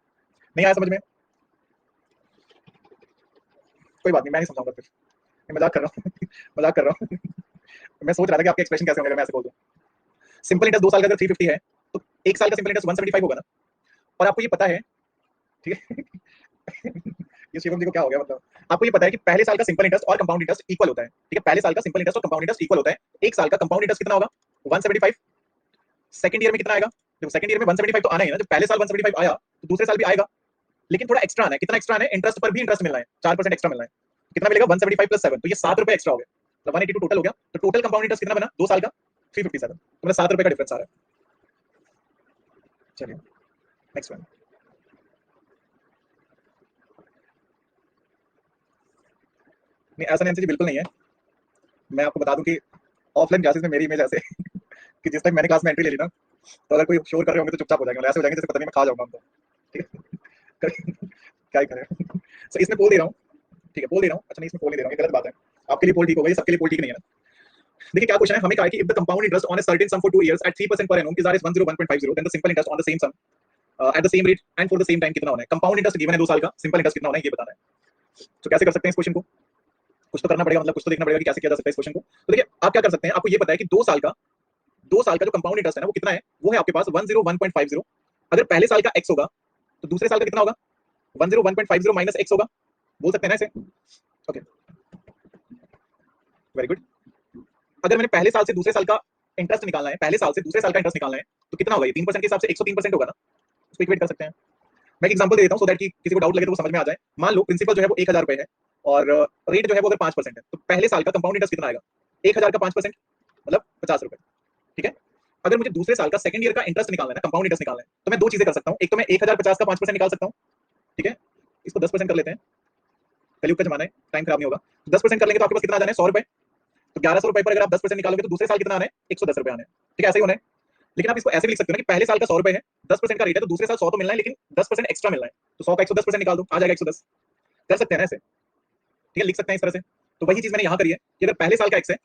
नहीं आया समझ में, कोई बात नहीं मैं नहीं समझाऊंगा फिर, मैं मजाक कर रहा हूँ मजाक कर रहा हूँ मैं सोच रहा था कि आपके एक्सप्रेशन कैसे होंगे अगर मैं ऐसे बोल दूं। सिंपल इंटरेस्ट 2 साल का अगर 350 है तो 1 साल का सिंपल इंटरेस्ट 175 होगा ना, और आपको ये पता है, ठीक है ये शिवम जी को क्या हो गया, मतलब आपको ये पता है कि पहले साल का सिंपल इंटरेस्ट और कंपाउंड इंटरेस्ट इक्वल होता है। ठीक है, पहले साल का सिंपल इंटरेस्ट और कंपाउंड इंटरेस्ट इक्वल होता है। 1 साल का कंपाउंड इंटरेस्ट कितना होगा 175। सेकंड ईयर में कितना आएगा, देखो सेकंड ईयर में 175 तो आना ही है ना, जब पहले साल 175 आया तो दूसरे साल भी आएगा, लेकिन थोड़ा एक्स्ट्रा आना है। कितना एक्स्ट्रा आना है, इंटरेस्ट पर भी इंटरेस्ट मिलना है, 4% एक्स्ट्रा मिलना है। कितना मिलेगा 175 प्लस 7, तो ये 7 रुपए एक्स्ट्रा हो गया, मतलब 182 टोटल हो गया। तो टोटल कंपाउंड इंटरेस्ट कितना बना 2 साल का 357, तो मतलब 7 रुपए का डिफरेंस आ रहा है। चलिए नेक्स्ट वन। नहीं ऐसा नहीं जी बिल्कुल नहीं है, मैं आपको बता दूं कि ऑफलाइन क्लासेस में मेरी इमेज ऐसे कि जिस टाइम मैंने क्लास में एंट्री ले ली ना, तो अगर कोई शोर कर रहे होंगे तो चुपचाप हो जाएंगे, ऐसे हो जाएंगे जैसे पता नहीं मैं खा जाऊंगा उनको। ठीक है क्या ही करें सो इसमें बोल दे रहा हूँ, ठीक है बोल दे रहा हूँ, अच्छा नहीं इसमें बोल नहीं दे रहा हूँ, ये गलत बात है। आपके लिए पोल ठीक होगा, ये सबके लिए पोल ठीक नहीं है ना। देखिए क्या क्वेश्चन है, हमें कहा है कि if the compound interest on a certain some for 2 years at 3% per annum is Rs 101.50, then the simple interest on the same sum at the same rate and for the same time कितना होना है। Compound interest given है 2 साल का, simple interest कितना होना है ये बताना है। तो कैसे कर सकते हैं इस क्वेश्चन को, कुछ तो करना पड़ेगा, मतलब कुछ तो देखना पड़ेगा कि कैसे किया जा सकता है इस क्वेश्चन को। तो देखिए आप क्या कर सकते हैं, आपको ये पता है कि 2 साल का जो कंपाउंड इंटरेस्ट है ना वो कितना है, वो है आपके पास 101.50। अगर पहले साल का x होगा तो दूसरे साल का कितना होगा 101.50 माइनस x होगा, बोल सकते हैं ना इसे। Okay very good. अगर मैंने पहले साल से दूसरे साल का इंटरेस्ट निकालना है, पहले साल से दूसरे साल का इंटरेस्ट निकालना है, तो कितना होगा ये 3% के हिसाब से 103% होगा ना, उसको इक्वेट कर सकते हैं। मैं एक एग्जांपल दे देता हूं सो दैट कि किसी को डाउट लगे तो वो समझ में आ जाए। मान लो प्रिंसिपल जो है वो 1000 रुपए है और रेट जो है वो अगर 5% है, तो पहले साल का कंपाउंड इंटरेस्ट कितना आएगा 1000 का 5% मतलब 50 रुपए। ठीक है, अगर मुझे दूसरे साल का सेकंड ईयर का इंटरेस्ट निकालना है, कंपाउंड इंटरेस्ट निकालना है, तो मैं दो चीजें कर सकता हूँ। एक तो मैं 1050 का 5% निकाल सकता हूँ, ठीक है, इसको 10% कर लेते हैं, कलयुग का जमाना है टाइम खराब नहीं होगा। 10% कर लेंगे तो आपके पास कितना आ जाना है 100 रुपए। तो 1100 रुपए पर अगर आप 10% निकालोगे तो दूसरे साल कितना आना है 110 रुपए आने हैं। ठीक है ऐसे ही होना है। लेकिन आप इसको ऐसे भी लिख सकते हो ना कि पहले साल का 100 रुपए है, 10% का रेट है, तो दूसरे साल 100 तो मिलना है लेकिन 10% एक्स्ट्रा मिलना है, तो 100 का 110% निकाल दो आ जाएगा 110। कर सकते हैं ना ऐसे, ठीक है लिख सकते हैं इस तरह से। तो वही चीज मैंने यहाँ करी है कि अगर पहले साल का एक्स है,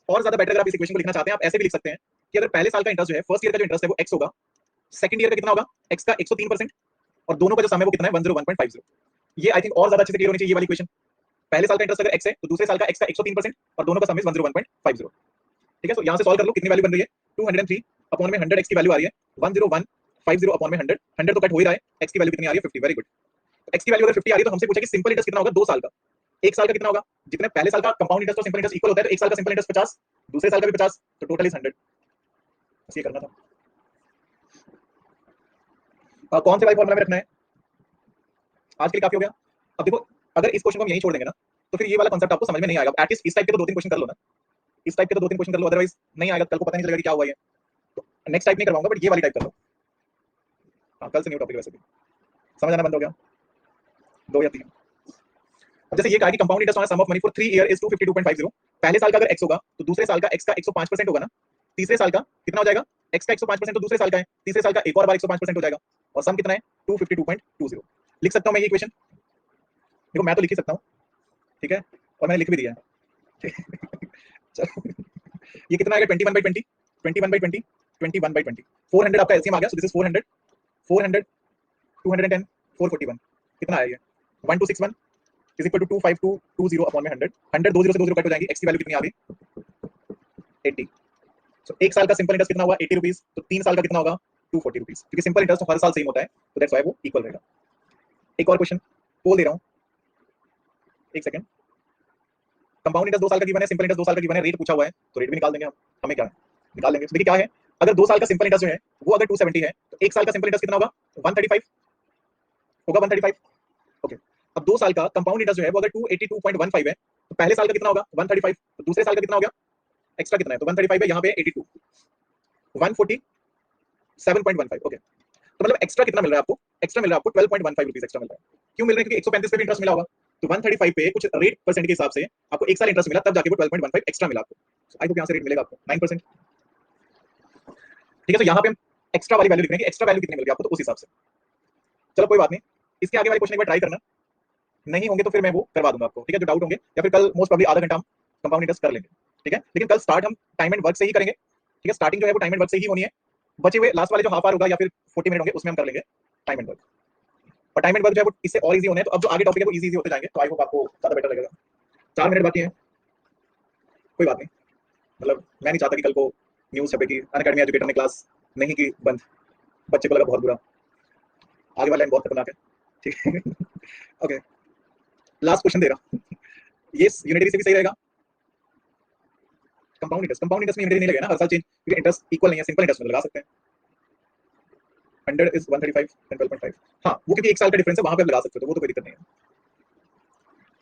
और ज्यादा बेटर अगर आप इस इक्वेशन को लिखना चाहते हैं आप ऐसे भी लिख सकते हैं कि अगर पहले साल का इंटरेस्ट जो है फर्स्ट ईयर का जो इंटरेस्ट है वो एक्स होगा, सेकंड ईयर का कितना होगा एक्स का 103%, और दोनों का जो सम है वो कितना है 101.50। ये आई थिंक और ज्यादा अच्छे से क्लियर होनी चाहिए ये वाली इक्वेशन। पहले साल का इंटरेस्ट अगर एक्स है तो दूसरे साल का एक्स का 103% और दोनों का सम इज 101.50। ठीक है, तो यहाँ से सॉल्व कर लो कितनी वैल्यू बन रही है 203 अपॉन में 100 एक्स की वैल्यू आ रही है 10150 अपॉन में 100, 100 तो कट हो ही रहा है, एक्स की वैल्यू कितनी आ रही है 50। Very good. एक्स की वैल्यू अगर 50 आ रही है तो हमसे पूछा कि सिंपल इंटरेस्ट कितना होगा 2 साल का। 1 साल का कितना होगा, जितने पहले साल का कंपाउंड इंटरेस्ट और सिंपल इंटरेस्ट इक्वल होता है, तो 1 साल का सिंपल इंटरेस्ट 50, दूसरे साल का भी 50, तो टोटल इज 100। बस ये करना था। कौन से वाले फॉर्मूला में रखना है, आज के लिए काफी हो गया। अब देखो अगर इस क्वेश्चन को हम यहीं छोड़ देंगे ना तो फिर ये वाला कांसेप्ट आपको समझ में नहीं आएगा। एटलीस्ट इस टाइप के तो 2-3 क्वेश्चन कर लो ना, इस टाइप के तो 2-3 क्वेश्चन कर लो, अदरवाइज नहीं आएगा, कल को पता नहीं चलेगा कि क्या हुआ ये। तो नेक्स्ट टाइप नहीं करवाऊंगा बट ये वाली टाइप कर लो। हाँ कल से न्यू टॉपिक वैसे भी समझ आना बंद हो गया, 2 या 3। अब जैसे ये कहा कि compound interest on sum of money for 3 year is 252.50। पहले साल का अगर x होगा तो दूसरे साल का x का 105% होगा ना, तीसरे साल का कितना हो जाएगा x का 105% तो दूसरे साल का है, तीसरे साल का एक और बार 105% हो जाएगा, और सम कितना है 252.20। लिख सकता हूं मैं ये इक्वेशन, देखो मैं तो लिख ही सकता हूं, ठीक है, और मैंने लिख भी दिया है चलो ये कितना आएगा 21/20, 21/20, 21/20, 400 आपका एलसीएम आ गया, सो दिस इज 400, 400, 210, 441, कितना आया ये 1261, इज इक्वल टू 25220 अपॉन में 100 100 2 0 से 2 0 कट हो जाएंगी, x की वैल्यू कितनी आ गई 80। सो एक साल का सिंपल इंटरेस्ट कितना हुआ 80 रुपीज, तो 3 साल का कितना होगा 240 रुपीज, क्योंकि सिंपल इंटरेस्ट तो हर साल सेम होता है, तो दैट्स व्हाई वो इक्वल रहेगा। एक और क्वेश्चन बोल दे रहा हूं, एक सेकंड। कंपाउंड इंटरेस्ट 2 साल का गिवन है, सिंपल इंटरेस्ट 2 साल का गिवन है, रेट पूछा हुआ है, तो रेट भी निकाल देंगे हम। हमें क्या है निकाल लेंगे। देखिए क्या है, अगर 2 साल का सिंपल इंटरेस्ट जो है वो अगर 270 है, तो एक साल का सिंपल इंटरेस्ट कितना होगा 135 होगा, 135। ओके, अब 2 साल का कंपाउंड इंटरेस्ट जो है वो अगर 282.15 है, तो पहले साल का कितना होगा 135, तो दूसरे साल का कितना हो गया एक्स्ट्रा कितना है, तो 135 है, यहाँ पे 82 147.15। ओके, तो मतलब एक्स्ट्रा कितना मिल रहा है आपको, एक्स्ट्रा मिल रहा है आपको 12.15 रुपीस एक्स्ट्रा मिल रहा है। क्यों मिल रहा है, क्योंकि 135 पे भी इंटरेस्ट मिला होगा, तो 135 पे कुछ रेट परसेंट के हिसाब से आपको एक साल इंटरेस्ट मिला, तब जाके वो 12.15 एक्स्ट्रा मिला आपको। आई होप यहाँ से रेट मिलेगा आपको 9%। ठीक है, तो यहाँ पे हम एक्स्ट्रा वाली वैल्यू लिख रहे हैं कि एक्स्ट्रा वैल्यू कितनी मिल रही है आपको, तो उस हिसाब से। चलो कोई बात नहीं, इसके आगे वाले क्वेश्चन एक बार ट्राई करना, नहीं होंगे तो फिर मैं वो करवा दूंगा आपको। ठीक है, जो डाउट होंगे, या फिर कल मोस्ट प्रॉब्ली आधा घंटा हम कंपाउंड इंटरेस्ट कर लेंगे। ठीक है, लेकिन कल स्टार्ट हम टाइम एंड वर्क से ही करेंगे। ठीक है, स्टार्टिंग जो है वो टाइम एंड वर्क से ही होनी है, बचे हुए लास्ट वाले जो हाफ आवर होगा या फिर 40 मिनट होंगे उसमें हम कर लेंगे टाइम एंड वर्क। और टाइम एंड वर्क जो है वो इससे और इजी होने हैं, तो अब जो आगे टॉपिक है वो इजी होते जाएंगे, तो आई होप आपको ज्यादा बेटर लगेगा। 4 मिनट बाकी है, कोई बात नहीं, मतलब मैं नहीं चाहता कि कल को न्यूज छपे कि अनअकैडमी एजुकेटर ने क्लास नहीं की बंद, बच्चे को लगा बहुत बुरा, आगे वाला लाइन बहुत खतरनाक है। ठीक है ओके, लास्ट क्वेश्चन दे रहा हूं, ये यूनिटरी से भी सही रहेगा। कंपाउंड इंटरेस्ट में यूनिटरी नहीं लगेगा ना, हर साल चेंज, क्योंकि इंटरेस्ट इक्वल नहीं है, सिंपल इंटरेस्ट में लगा सकते हैं। 100 इज 135 एंड 12.5, हाँ वो क्योंकि एक साल का डिफरेंस है, वहां पे लगा सकते हो, तो वो तो कोई दिक्कत नहीं है।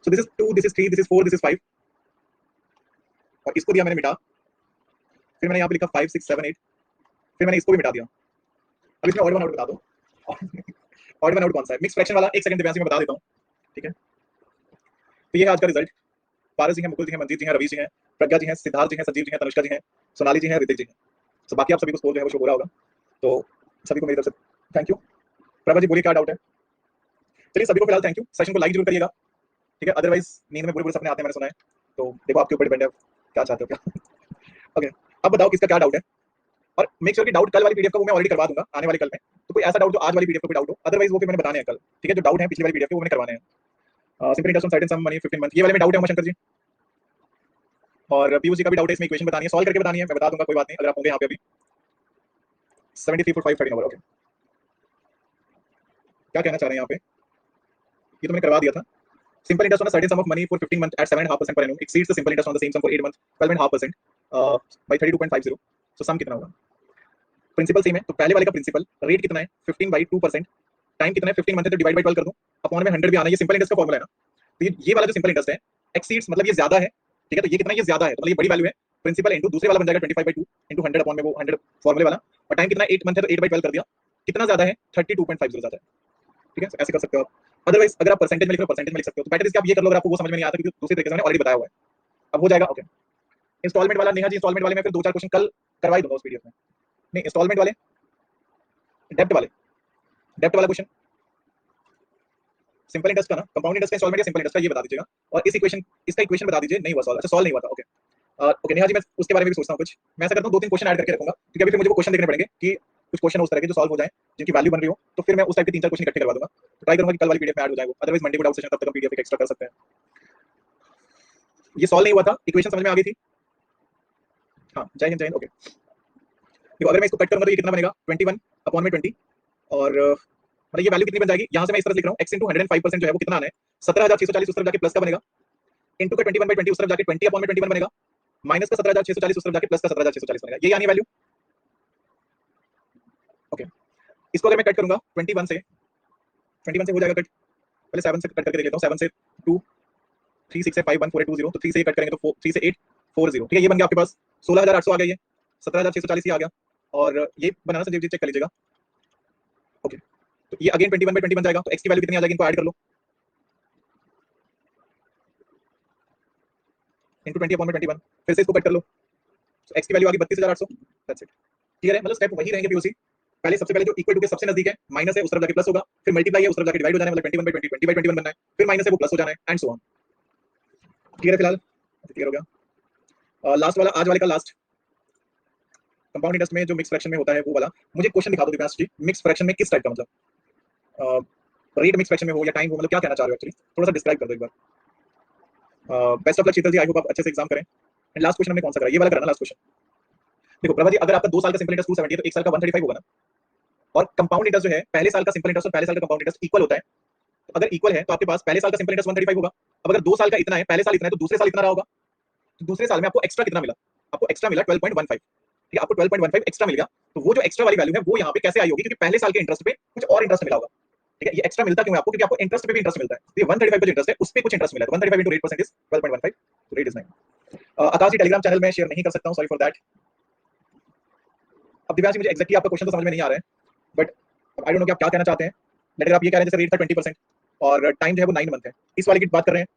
सो this is 2, this is 3, this is 4, this is 5, और इसको दिया मैंने मिटा, फिर मैंने यहाँ पे लिखा 5 6 7 8, फिर मैंने इसको भी मिटा दिया। अब इसमें ऑड वन आउट बता दो ऑड वन आउट कौन सा है, मिक्स फ्रैक्शन वाला, एक सेकंड दिव्यांश मैं बता देता हूँ। ठीक है, तो ये है आज का रिजल्ट। पारस जी हैं, मुकुल जी हैं, मंजीत जी हैं, रवि जी हैं, प्रज्ञा जी हैं, सिद्धार्थ जी हैं, संजीव जी हैं, तनुष्का जी हैं, सोनाली जी हैं, ऋतिक जी हैं। तो बाकी आप सभी को स्कोर जो है वो शो हो रहा होगा, तो सभी को मेरी तरफ से थैंक यू। प्रभा जी बोलिए क्या डाउट है। चलिए सभी को फिलहाल थैंक यू, सेशन को लाइक जरूर करिएगा। ठीक है, अदरवाइज नींद में बुरे बुरे सपने आते हैं, मैंने सुना है, तो देखो आपके ऊपर डिपेंड है क्या चाहते हो क्या ओके, अब बताओ किसका क्या डाउट है, और मेक श्योर कि डाउट कल वाली पीडीएफ का वो मैं ऑलरेडी करवा दूंगा आने वाले कल में, तो कोई ऐसा डाउट जो आज वाली पीडीएफ को कोई डाउट हो, अदरवाइज वो फिर मैंने बताने हैं कल। ठीक है, जो डाउट है पिछली वाली पीडीएफ के वो मैंने करवाने हैं। Simple interest on certain sum money 15 month, ये वाले में डाउट है उमाशंकर जी, और पीयूष जी का भी डाउट है, इसमें इक्वेशन बतानी है, सॉल्व करके बतानी है, मैं बता दूंगा, कोई बात नहीं, अगर आप होंगे यहाँ पे अभी 73.5 13 ओवर। ओके, क्या कहना चाह रहे हैं यहाँ पे, ये तो मैंने करवा दिया था। Simple interest on a certain sum of money for 15 months at 7.5% per annum exceeds the simple interest on the same sum for 8 months 12.5% by 32.50, so sum कितना होगा। प्रिंसिपल सेम है, तो पहले वाले का प्रिंसिपल रेट कितना है 15/2%, टाइम कितना है 15 मंथ है, तो डिवाइड बाय 12 कर दूं, अपॉन में 100 भी आना है, ये सिंपल इंटरेस्ट का फॉर्मूला है ना। तो ये वाला जो सिंपल इंटरेस्ट है एक्सीड्स, मतलब ये ज्यादा है। ठीक है, तो ये कितना, ये ज्यादा है, तो मतलब ये बड़ी वैल्यू है, प्रिंसिपल इनटू दूसरे वाला बन जाएगा 25/2 इनटू 100 अपॉन में वो 100 फॉर्मूले वाला, और टाइम कितना 8 मंथ है, तो 8/12 कर दिया, कितना ज्यादा है 32.50 ज्यादा है। ठीक है, ऐसे कर सकते हो आप। अदरवाइज अगर आप परसेंटेज में लिख रहे हो परसेंटेज में लिख सकते हो, तो बेटर इसके आप ये कर लो अगर आपको वो समझ में नहीं आता, क्योंकि दूसरे तरीके से मैंने ऑलरेडी बताया हुआ है, अब हो जाएगा। ओके, इंस्टॉलमेंट वाला नेहा जी, इंस्टॉलमेंट वाले में फिर 2-4 क्वेश्चन कल करवा ही दूंगा उस पीडीएफ में। नहीं, इंस्टॉलमेंट वाले, डेप्ट वाला क्वेश्चन, सिंपल इंटरेस्ट का ना, कंपाउंड इंटरेस्ट का, इंस्टॉलमेंट या सिंपल इंटरेस्ट का, ये बता दीजिएगा, और इस इक्वेशन, इसका इक्वेशन बता दीजिए, नहीं हुआ सॉल्व, अच्छा सॉल्व नहीं हुआ था। ओके ओके नेहा जी, मैं उसके बारे में भी सोचता हूँ कुछ, मैं ऐसा करता हूँ 2-3 क्वेश्चन ऐड करके रखूंगा, क्योंकि अभी फिर मुझे वो क्वेश्चन देखने पड़ेंगे कि कुछ क्वेश्चन उस तरह के जो सॉल्व हो जाए, जिनकी वैल्यू बन रही हो, तो फिर मैं उस टाइप के 3-4 क्वेश्चन इकट्ठे करवा दूंगा, तो ट्राई करूंगा कि कल वाली पीडीएफ में ऐड हो जाए वो, अदरवाइज मंडे को डाउट सेशन तब तक हम पीडीएफ एक एक्स्ट्रा कर सकते हैं। ये सॉल्व नहीं हुआ था, इक्वेशन समझ में आ गई थी। हाँ, जय हिंद, जय हिंद। ओके, देखो अगर मैं इसको कट करूंगा तो ये कितना बनेगा 21 अपॉन में 20, और मतलब ये वैल्यू कितनी बन जाएगी, यहाँ से मैं इस तरह लिख रहा हूँ, x इंटू 105% जो है वो कितना आना है 17,640, उस तरफ जाके प्लस का बनेगा, इंटू का 21/20 उस तरफ जाके 20 अपॉन में 21 बनेगा, माइनस का 17,640 उस तरफ जाके प्लस का 17,640 बनेगा, ये यानी वैल्यू। ओके, इसको अगर मैं कट करूंगा 21 से हो जाएगा कट, पहले 7 से कट करके देख लेता हूँ, 7 से 2 3 6 है 5 1 4 है 2 0, तो 3 से ये कट करेंगे तो 3 से 8 4 0। ठीक है, ये बन गया आपके पास 16,800 आ गया, ये 17,640 ही आ गया, और ये बनाना संजीव जी चेक कर लीजिएगा। ओके, तो ये अगेन 21/20 बन जाएगा, तो x की वैल्यू कितनी आ जाएगी, इनको ऐड कर लो, इंटू 20 अपॉन में 21, फिर से इसको कट कर लो, तो x की वैल्यू आ गई 32,800, दैट्स इट। क्लियर है, मतलब स्टेप वही रहेंगे पीओसी, पहले सबसे पहले जो इक्वल टू के सबसे नजदीक है माइनस है, उस तरफ जाके प्लस होगा, फिर मल्टीप्लाई है, उस तरफ जाके डिवाइड हो जाना है, मतलब 21/20 20/21 बनना है, फिर माइनस है वो प्लस हो जाना है, एंड सो ऑन। क्लियर है फिलहाल, क्लियर हो गया। लास्ट वाला, आज वाले का लास्ट, कंपाउंड इंटरेस्ट में जो मिक्स फ्रैक्शन में होता है वो वाला, मुझे क्वेश्चन दिखा दो दिव्यांश जी, मिक्स फ्रैक्शन में किस टाइप का, मतलब रेट मिक्स फ्रैक्शन में हो या टाइम हो, मतलब क्या कहना चाह रहे हो एक्चुअली, थोड़ा सा डिस्क्राइब कर दो एक बार। Best of luck Sheetal ji, I hope आप अच्छे से एग्जाम करें। एंड लास्ट क्वेश्चन हमने कौन सा करा, ये वाला करा ना लास्ट क्वेश्चन। देखो प्रभा जी, अगर आपका 2 साल का सिंपल इंटरेस्ट 270 है तो 1 साल का 135 होगा ना। और कंपाउंड इंटरेस्ट जो है, पहले साल का सिंपल इंटरेस्ट और पहले साल का कंपाउंड इंटरेस्ट इक्वल होता है। तो अगर इक्वल है तो आपके पास पहले साल का सिंपल इंटरेस्ट 135 होगा। अब अगर 2 साल का इतना है, पहले साल इतना है, तो दूसरे साल इतना रहा होगा। तो दूसरे साल में आपको एक्स्ट्रा कितना मिला, आपको एक्स्ट्रा मिला 12.15। ठीक है, आपको 12.15 एक्स्ट्रा मिल गया। तो वो जो एक्स्ट्रा वाली वैल्यू है वो यहाँ पे कैसे आई होगी, क्योंकि पहले साल के इंटरेस्ट पे कुछ और इंटरेस्ट मिला होगा। ठीक है, ये एक्स्ट्रा मिलता क्यों है आपको, क्योंकि आपको इंटरेस्ट पे भी इंटरेस्ट मिलता है। तो ये 135 का जो इंटरेस्ट है उस पे कुछ इंटरेस्ट मिला है, तो 135 into 8% is 12.15, तो rate is 9। Akash ji, telegram channel में शेयर नहीं कर सकता हूं, सॉरी फॉर दैट। अब दिव्यांश जी, मुझे एक्जेक्टली आपका क्वेश्चन तो समझ में नहीं आ रहा है, बट आई डोंट नो कि आप क्या कहना चाहते हैं। लेकिन अगर आप ये कह रहे हैं जैसे रेट था 20% और टाइम जो है वो 9 मंथ है, इस वाले की बात कर रहे हैं।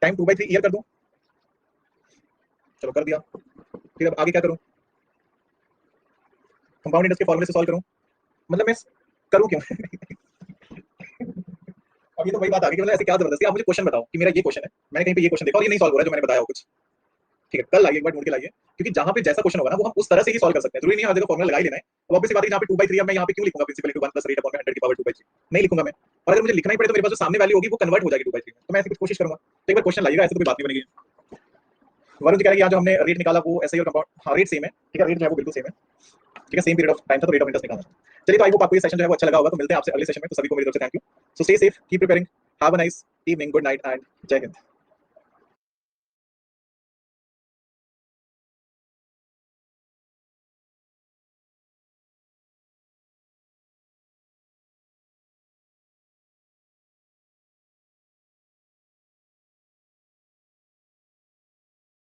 टाइम 2/3 ईयर कर दूं, चलो कर दिया। फिर अब आगे क्या करूं, कंपाउंड इंटरेस्ट के फॉर्मूले से सॉल्व करूं, मतलब मैं करूं क्यों अब ये तो वही बात आ गई कि मतलब ऐसे क्या जबरदस्ती, आप मुझे क्वेश्चन बताओ कि मेरा ये क्वेश्चन है, मैंने कहीं पे ये क्वेश्चन देखा और ये नहीं सॉल्व हो रहा है जो मैंने बताया हो कुछ। ठीक है, कल लाइए, एक बार ढूंढ के लाइए, क्योंकि जहां पे जैसा क्वेश्चन होगा ना वो हम उस तरह से ही सॉल्व कर सकते हैं। जरूरी नहीं है हर जगह फॉर्मूला लगा ही लेना है। अब ऑब्वियसली बात है, जहां पे 2/3 अब मैं यहाँ पे क्यों लिखूंगा principal into 1 plus rate upon 100 की पावर 2/3, नहीं लिखूंगा मैं। और अगर मुझे लिखना ही पड़े तो मेरे पास जो सामने वैल्यू होगी वो कन्वर्ट हो जाएगी 2/3 में, तो मैं ऐसे कुछ कोशिश करूंगा। तो एक बार क्वेश्चन लाइएगा, ऐसे तो कोई बात नहीं बनेगी। वरुण जी कह रहे हैं कि यहाँ जो हमने रेट निकाला वो ऐसे ही और कंपाउंड, हाँ रेट सेम है। ठीक है, रेट जो है वो बिल्कुल सेम है। ठीक है, सेम पीरियड ऑफ टाइम था तो रेट ऑफ इंटरेस्ट निकालना था। चलिए, तो आई होप आपको ये सेशन जो है वो अच्छा लगा होगा। तो मिलते हैं आपसे अगले सेशन में, तो सभी को मेरी तरफ से thank you. So stay safe, keep preparing, have a nice evening, good night and जय हिंद।